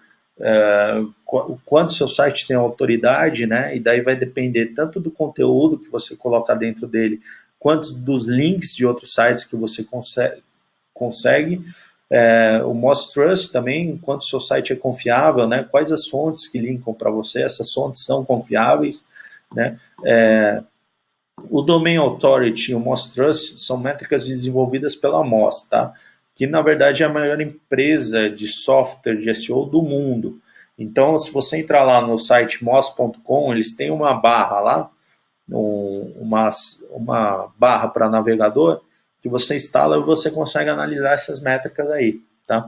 quanto seu site tem autoridade, né? E daí vai depender tanto do conteúdo que você coloca dentro dele, quanto dos links de outros sites que você consegue. O Most Trust também, quanto seu site é confiável, né? Quais as fontes que linkam para você, essas fontes são confiáveis, né? O Domain Authority e o Most Trust são métricas desenvolvidas pela Moz, tá? Que na verdade é a maior empresa de software de SEO do mundo. Então, se você entrar lá no site moz.com, eles têm uma barra lá, uma barra para navegador, que você instala e você consegue analisar essas métricas aí, tá?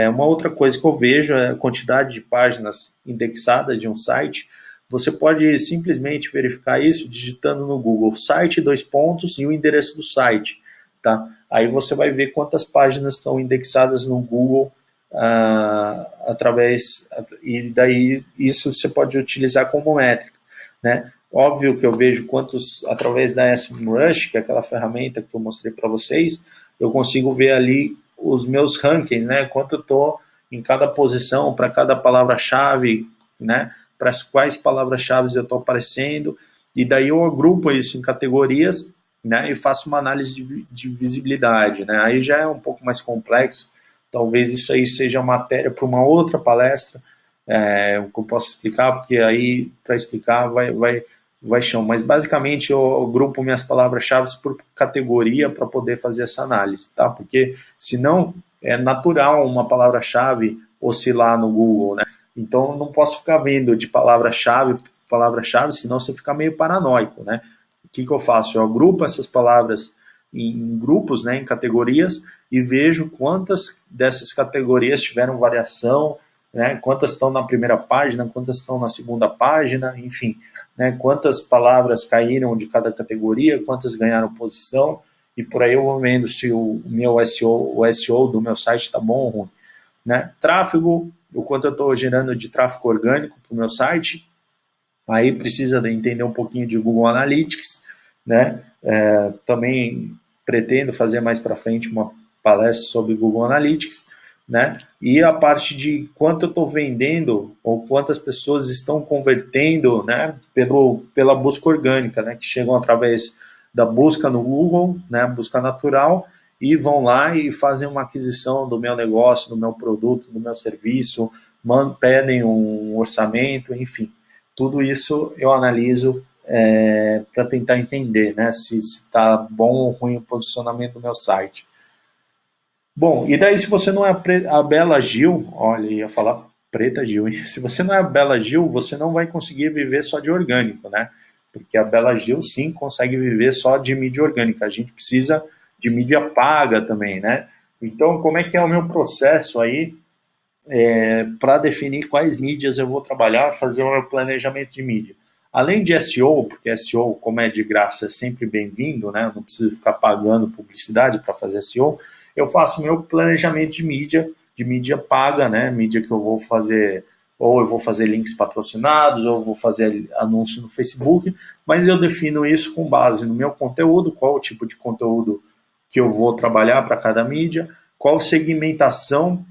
Uma outra coisa que eu vejo é a quantidade de páginas indexadas de um site. Você pode simplesmente verificar isso digitando no Google site, 2 pontos, e o endereço do site, tá? Aí você vai ver quantas páginas estão indexadas no Google e daí isso você pode utilizar como métrica, né? Óbvio que eu vejo quantos, através da SEMrush, que é aquela ferramenta que eu mostrei para vocês, eu consigo ver ali os meus rankings, né? Quanto eu estou em cada posição, para cada palavra-chave, né? Para quais palavras-chave eu estou aparecendo, e daí eu agrupo isso em categorias, né? E faço uma análise de visibilidade, né? Aí já é um pouco mais complexo, talvez isso aí seja matéria para uma outra palestra, que eu posso explicar, porque aí, para explicar, vai chão, mas basicamente eu grupo minhas palavras-chave por categoria para poder fazer essa análise, tá? Porque senão é natural uma palavra-chave oscilar no Google, né? Então eu não posso ficar vendo de palavra-chave, senão você fica meio paranoico, né? O que eu faço? Eu agrupo essas palavras em grupos, né, em categorias, e vejo quantas dessas categorias tiveram variação, né, quantas estão na primeira página, quantas estão na segunda página, enfim, né, quantas palavras caíram de cada categoria, quantas ganharam posição, e por aí eu vou vendo se o meu SEO, o SEO do meu site está bom ou ruim, né? Tráfego, o quanto eu estou gerando de tráfego orgânico para o meu site, aí precisa de entender um pouquinho de Google Analytics, né? Também pretendo fazer mais para frente uma palestra sobre Google Analytics, né? E a parte de quanto eu estou vendendo ou quantas pessoas estão convertendo, né? Pela busca orgânica, né? Que chegam através da busca no Google, né? Busca natural, e vão lá e fazem uma aquisição do meu negócio, do meu produto, do meu serviço, pedem um orçamento, enfim. Tudo isso eu analiso para tentar entender, né, se está bom ou ruim o posicionamento do meu site. Bom, e daí se você não é a Bela Gil, olha, ia falar Preta Gil, hein? Se você não é a Bela Gil, você não vai conseguir viver só de orgânico, né? Porque a Bela Gil, sim, consegue viver só de mídia orgânica. A gente precisa de mídia paga também, né? Então, como é que é o meu processo aí para definir quais mídias eu vou trabalhar, fazer o meu planejamento de mídia? Além de SEO, porque SEO, como é de graça, é sempre bem-vindo, né? Eu não preciso ficar pagando publicidade para fazer SEO. Eu faço meu planejamento de mídia, de mídia paga, né? Mídia que eu vou fazer, ou eu vou fazer links patrocinados, ou eu vou fazer anúncio no Facebook, mas eu defino isso com base no meu conteúdo, qual o tipo de conteúdo que eu vou trabalhar para cada mídia, qual segmentação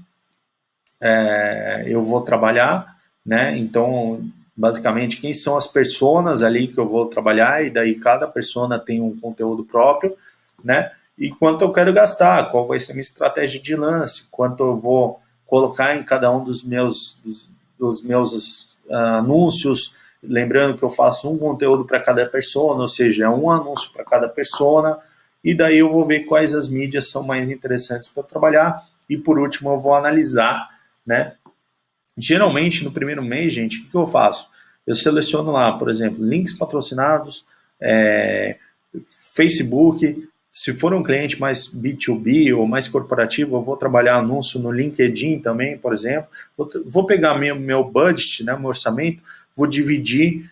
eu vou trabalhar, né? Então, basicamente, quem são as personas ali que eu vou trabalhar, e daí cada persona tem um conteúdo próprio, né? E quanto eu quero gastar, qual vai ser a minha estratégia de lance, quanto eu vou colocar em cada um dos meus anúncios, lembrando que eu faço um conteúdo para cada persona, ou seja, é um anúncio para cada persona, e daí eu vou ver quais as mídias são mais interessantes para trabalhar, e por último eu vou analisar, né? Geralmente no primeiro mês, gente, o que eu faço? Eu seleciono lá, por exemplo, links patrocinados, Facebook. Se for um cliente mais B2B ou mais corporativo, eu vou trabalhar anúncio no LinkedIn também, por exemplo. Vou pegar meu budget, né, meu orçamento, vou dividir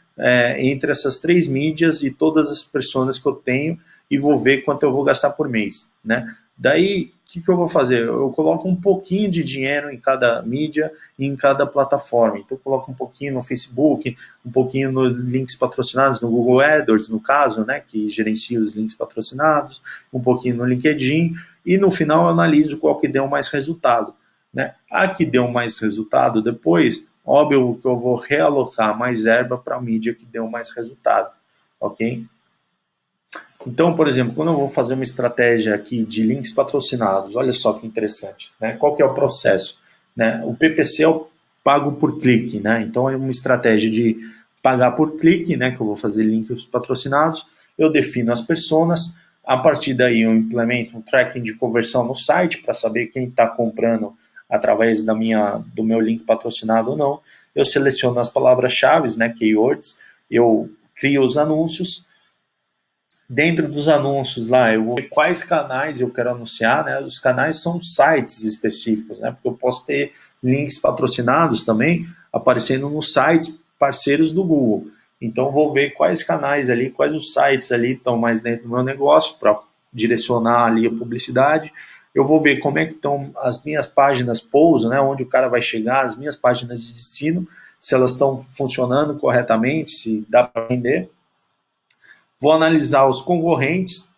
entre essas 3 mídias e todas as pessoas que eu tenho e vou ver quanto eu vou gastar por mês, né? Daí, o que eu vou fazer? Eu coloco um pouquinho de dinheiro em cada mídia e em cada plataforma. Então, eu coloco um pouquinho no Facebook, um pouquinho nos links patrocinados, no Google AdWords, no caso, né, que gerencia os links patrocinados, um pouquinho no LinkedIn, e no final eu analiso qual que deu mais resultado, né? A que deu mais resultado depois, óbvio que eu vou realocar mais verba para a mídia que deu mais resultado, ok? Então, por exemplo, quando eu vou fazer uma estratégia aqui de links patrocinados, olha só que interessante, né? Qual que é o processo? Né? O PPC é o pago por clique, né? Então é uma estratégia de pagar por clique, né? Que eu vou fazer links patrocinados, eu defino as personas, a partir daí eu implemento um tracking de conversão no site para saber quem está comprando através do meu link patrocinado ou não. Eu seleciono as palavras-chave, né? Keywords, eu crio os anúncios. Dentro dos anúncios lá, eu vou ver quais canais eu quero anunciar, né? Os canais são sites específicos, né? Porque eu posso ter links patrocinados também aparecendo nos sites parceiros do Google. Então, vou ver quais canais ali, quais os sites ali estão mais dentro do meu negócio para direcionar ali a publicidade. Eu vou ver como é que estão as minhas páginas pouso, né? Onde o cara vai chegar, as minhas páginas de destino, se elas estão funcionando corretamente, se dá para vender. Vou analisar os concorrentes,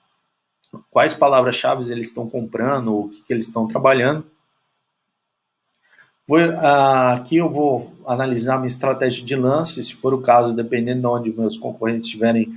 quais palavras-chave eles estão comprando, o que eles estão trabalhando. Aqui eu vou analisar minha estratégia de lance, se for o caso, dependendo de onde meus concorrentes estiverem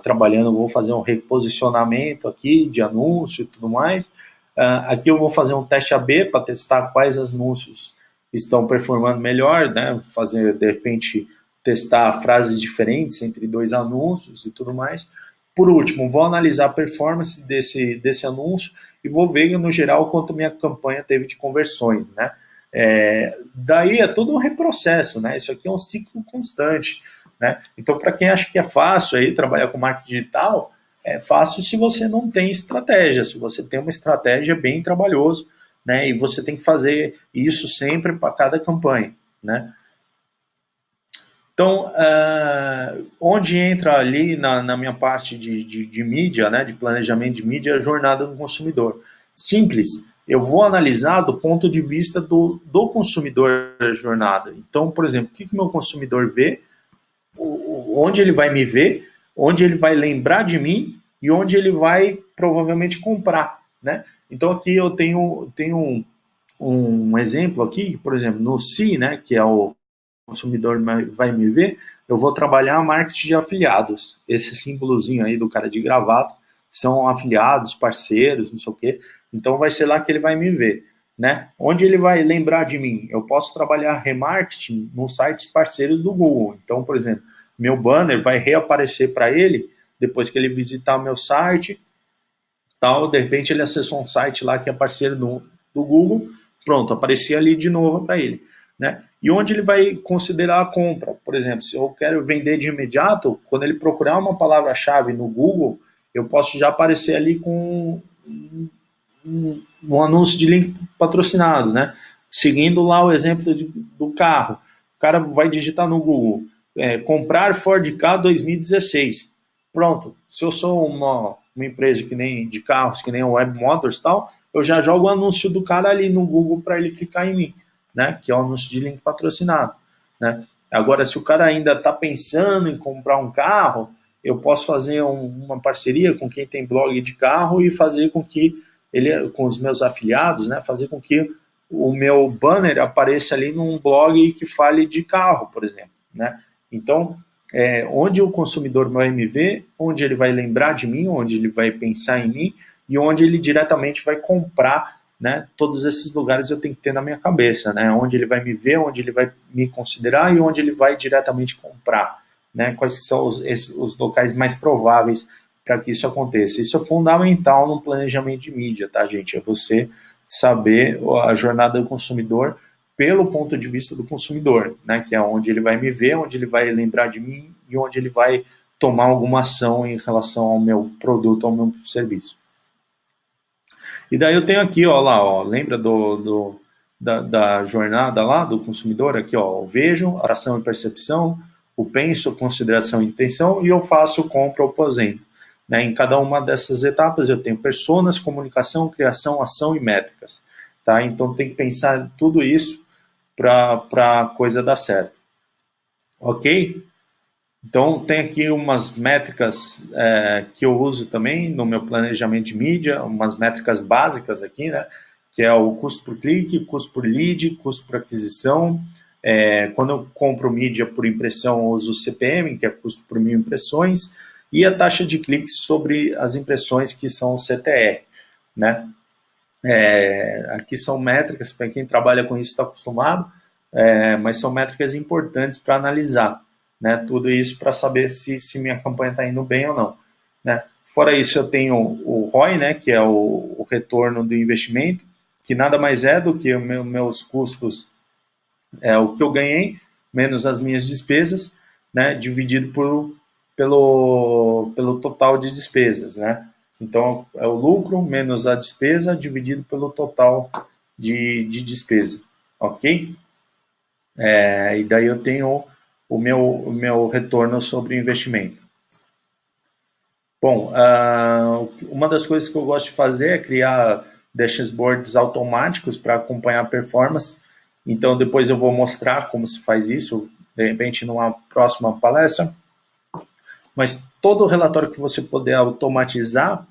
trabalhando, eu vou fazer um reposicionamento aqui de anúncio e tudo mais. Aqui eu vou fazer um teste AB para testar quais anúncios estão performando melhor, né? Fazer, de repente, testar frases diferentes entre 2 anúncios e tudo mais. Por último, vou analisar a performance desse anúncio e vou ver, no geral, quanto minha campanha teve de conversões, né? Daí é todo um reprocesso, né? Isso aqui é um ciclo constante, né? Então, para quem acha que é fácil aí trabalhar com marketing digital, é fácil se você não tem estratégia. Se você tem uma estratégia, é bem trabalhoso, né? E você tem que fazer isso sempre para cada campanha, né? Então, onde entra ali na minha parte de mídia, né, de planejamento de mídia, a jornada do consumidor. Simples, eu vou analisar do ponto de vista do consumidor da jornada. Então, por exemplo, o que o meu consumidor vê, onde ele vai me ver, onde ele vai lembrar de mim e onde ele vai provavelmente comprar, né? Então, aqui eu tenho um exemplo aqui, por exemplo, no C, né, que é o consumidor vai me ver, eu vou trabalhar marketing de afiliados. Esse símbolozinho aí do cara de gravata são afiliados, parceiros, não sei o quê. Então vai ser lá que ele vai me ver, né? Onde ele vai lembrar de mim? Eu posso trabalhar remarketing nos sites parceiros do Google. Então, por exemplo, meu banner vai reaparecer para ele depois que ele visitar o meu site, tal, de repente ele acessou um site lá que é parceiro do Google, pronto, aparecia ali de novo para ele, né? E onde ele vai considerar a compra? Por exemplo, se eu quero vender de imediato, quando ele procurar uma palavra-chave no Google, eu posso já aparecer ali com um anúncio de link patrocinado, né? Seguindo lá o exemplo do carro. O cara vai digitar no Google, comprar Ford Ka 2016. Pronto. Se eu sou uma empresa que nem de carros, que nem a Web Motors e tal, eu já jogo o anúncio do cara ali no Google para ele clicar em mim, né? Que é o anúncio de link patrocinado, né? Agora, se o cara ainda está pensando em comprar um carro, eu posso fazer uma parceria com quem tem blog de carro e fazer com que ele, com os meus afiliados, né? Fazer com que o meu banner apareça ali num blog que fale de carro, por exemplo, né? Então, onde o consumidor vai me ver, onde ele vai lembrar de mim, onde ele vai pensar em mim e onde ele diretamente vai comprar, né? Todos esses lugares eu tenho que ter na minha cabeça, né? Onde ele vai me ver, onde ele vai me considerar e onde ele vai diretamente comprar, né? Quais são os locais mais prováveis para que isso aconteça. Isso é fundamental no planejamento de mídia, tá, gente? É você saber a jornada do consumidor pelo ponto de vista do consumidor, né? Que é onde ele vai me ver, onde ele vai lembrar de mim e onde ele vai tomar alguma ação em relação ao meu produto, ao meu serviço. E daí eu tenho aqui, ó, lá, ó, lembra da jornada lá do consumidor? Aqui, ó, o vejo, ação e percepção, o penso, consideração e intenção, e eu faço compra ou aposento. Né? Em cada uma dessas etapas eu tenho personas, comunicação, criação, ação e métricas. Tá? Então tem que pensar tudo isso para a coisa dar certo. Ok? Então, tem aqui umas métricas que eu uso também no meu planejamento de mídia, umas métricas básicas aqui, né? Que é o custo por clique, custo por lead, custo por aquisição. Quando eu compro mídia por impressão, eu uso o CPM, que é custo por 1.000 impressões, e a taxa de cliques sobre as impressões, que são o CTR, né? Aqui são métricas, para quem trabalha com isso está acostumado, mas são métricas importantes para analisar. Né, tudo isso para saber se minha campanha está indo bem ou não. Né? Fora isso, eu tenho o ROI, né, que é o retorno do investimento, que nada mais é do que meus custos, o que eu ganhei, menos as minhas despesas, né, dividido pelo total de despesas. Né? Então, é o lucro menos a despesa dividido pelo total de despesa. Ok? E daí eu tenho o meu retorno sobre o investimento. Bom, uma das coisas que eu gosto de fazer é criar dashboards automáticos para acompanhar a performance. Então, depois eu vou mostrar como se faz isso, de repente, numa próxima palestra. Mas todo relatório que você puder automatizar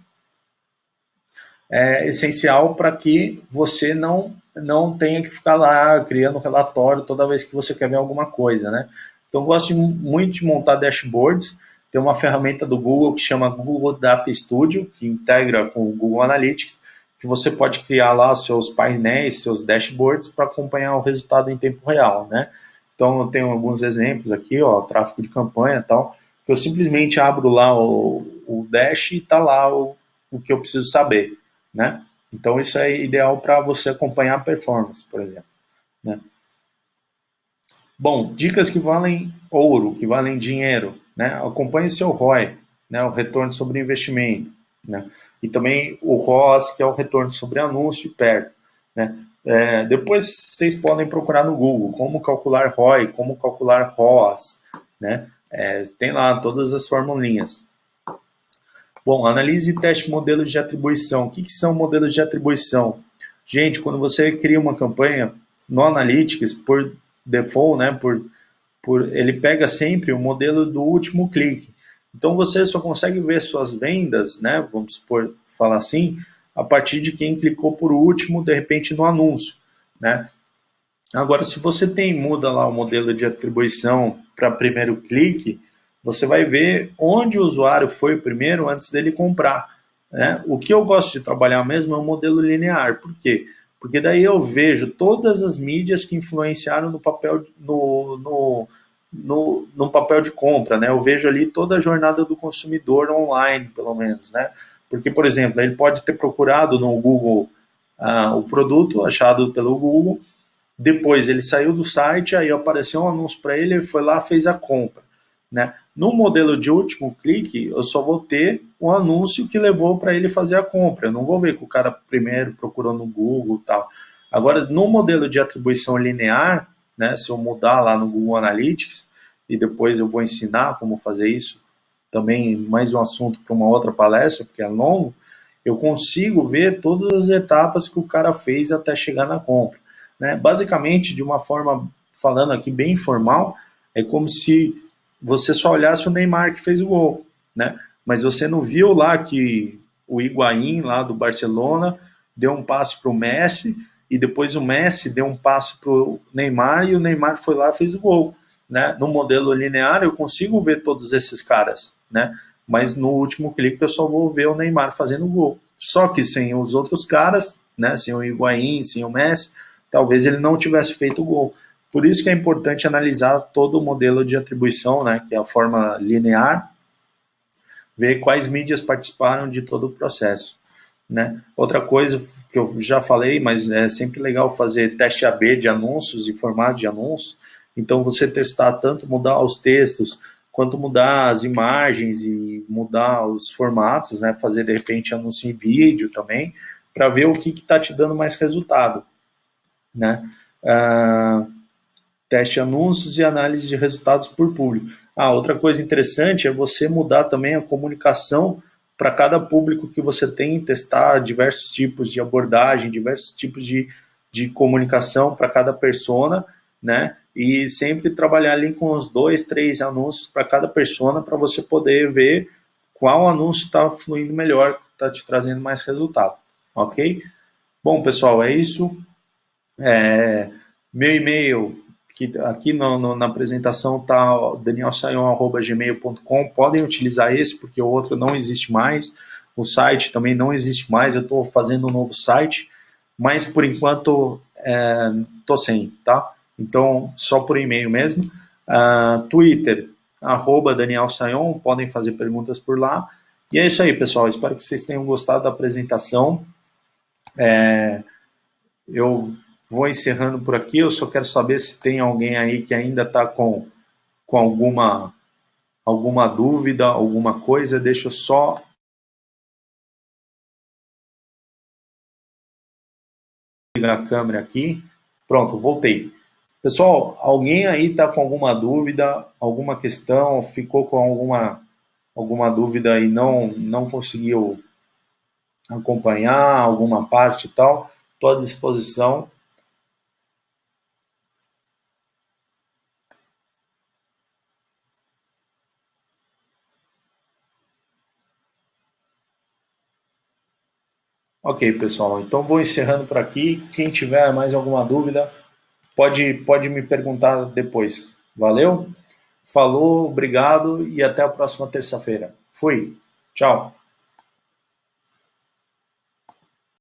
é essencial para que você não tenha que ficar lá criando relatório toda vez que você quer ver alguma coisa, né? Então, eu gosto muito de montar dashboards. Tem uma ferramenta do Google que chama Google Data Studio, que integra com o Google Analytics, que você pode criar lá seus painéis, seus dashboards para acompanhar o resultado em tempo real, né? Então, eu tenho alguns exemplos aqui, ó, tráfego de campanha e tal, que eu simplesmente abro lá o dash e está lá o que eu preciso saber, né? Então, isso é ideal para você acompanhar a performance, por exemplo, né? Bom, dicas que valem ouro, que valem dinheiro, né? Acompanhe seu ROI, né? O retorno sobre investimento, né? E também o ROAS, que é o retorno sobre anúncio perto, né? Depois vocês podem procurar no Google como calcular ROI, como calcular ROAS, né? Tem lá todas as formulinhas. Bom, analise e teste modelos de atribuição. O que são modelos de atribuição? Gente, quando você cria uma campanha no Analytics, por default, né, ele pega sempre o modelo do último clique. Então, você só consegue ver suas vendas, né, vamos falar assim, a partir de quem clicou por último, de repente, no anúncio, né? Agora, se você muda lá o modelo de atribuição para primeiro clique, você vai ver onde o usuário foi o primeiro antes dele comprar. Né? O que eu gosto de trabalhar mesmo é o modelo linear. Por quê? Porque daí eu vejo todas as mídias que influenciaram no papel, no papel de compra. Né? Eu vejo ali toda a jornada do consumidor online, pelo menos. Né? Porque, por exemplo, ele pode ter procurado no Google o produto achado pelo Google, depois ele saiu do site, aí apareceu um anúncio para ele, ele foi lá, fez a compra. Né? No modelo de último clique, eu só vou ter o anúncio que levou para ele fazer a compra. Eu não vou ver que o cara primeiro procurou no Google e tal. Agora, no modelo de atribuição linear, né, se eu mudar lá no Google Analytics, e depois eu vou ensinar como fazer isso, também mais um assunto para uma outra palestra, porque é longo, eu consigo ver todas as etapas que o cara fez até chegar na compra, né? Basicamente, de uma forma, falando aqui bem informal, é como se você só olhasse o Neymar que fez o gol, né? Mas você não viu lá que o Higuaín, lá do Barcelona, deu um passe para o Messi, e depois o Messi deu um passe para o Neymar, e o Neymar foi lá e fez o gol, né? No modelo linear, eu consigo ver todos esses caras, né? Mas no último clique eu só vou ver o Neymar fazendo o gol. Só que sem os outros caras, né? Sem o Higuaín, sem o Messi, talvez ele não tivesse feito o gol. Por isso que é importante analisar todo o modelo de atribuição, né? Que é a forma linear, ver quais mídias participaram de todo o processo, né? Outra coisa que eu já falei, mas é sempre legal fazer teste AB de anúncios e formato de anúncios. Então, você testar tanto mudar os textos, quanto mudar as imagens e mudar os formatos, né? Fazer, de repente, anúncio em vídeo também, para ver o que está te dando mais resultado, né? Teste anúncios e análise de resultados por público. Outra coisa interessante é você mudar também a comunicação para cada público que você tem, testar diversos tipos de abordagem, diversos tipos de comunicação para cada persona, né? E sempre trabalhar ali com os 2, 3 anúncios para cada persona, para você poder ver qual anúncio está fluindo melhor, está te trazendo mais resultado, ok? Bom, pessoal, é isso. Meu e-mail, que aqui na apresentação está danielsaion@gmail.com. Podem utilizar esse, porque o outro não existe mais. O site também não existe mais. Eu estou fazendo um novo site, mas por enquanto estou sem, tá? Então, só por e-mail mesmo. Twitter, @danielsaion. Podem fazer perguntas por lá. E é isso aí, pessoal. Espero que vocês tenham gostado da apresentação. Eu vou encerrando por aqui. Eu só quero saber se tem alguém aí que ainda está com alguma dúvida, alguma coisa. Deixa eu só ligar a câmera aqui. Pronto, voltei. Pessoal, alguém aí está com alguma dúvida, alguma questão, ficou com alguma dúvida e não conseguiu acompanhar alguma parte e tal? Estou à disposição. Ok, pessoal. Então vou encerrando por aqui. Quem tiver mais alguma dúvida, pode me perguntar depois. Valeu? Falou, obrigado e até a próxima terça-feira. Fui. Tchau.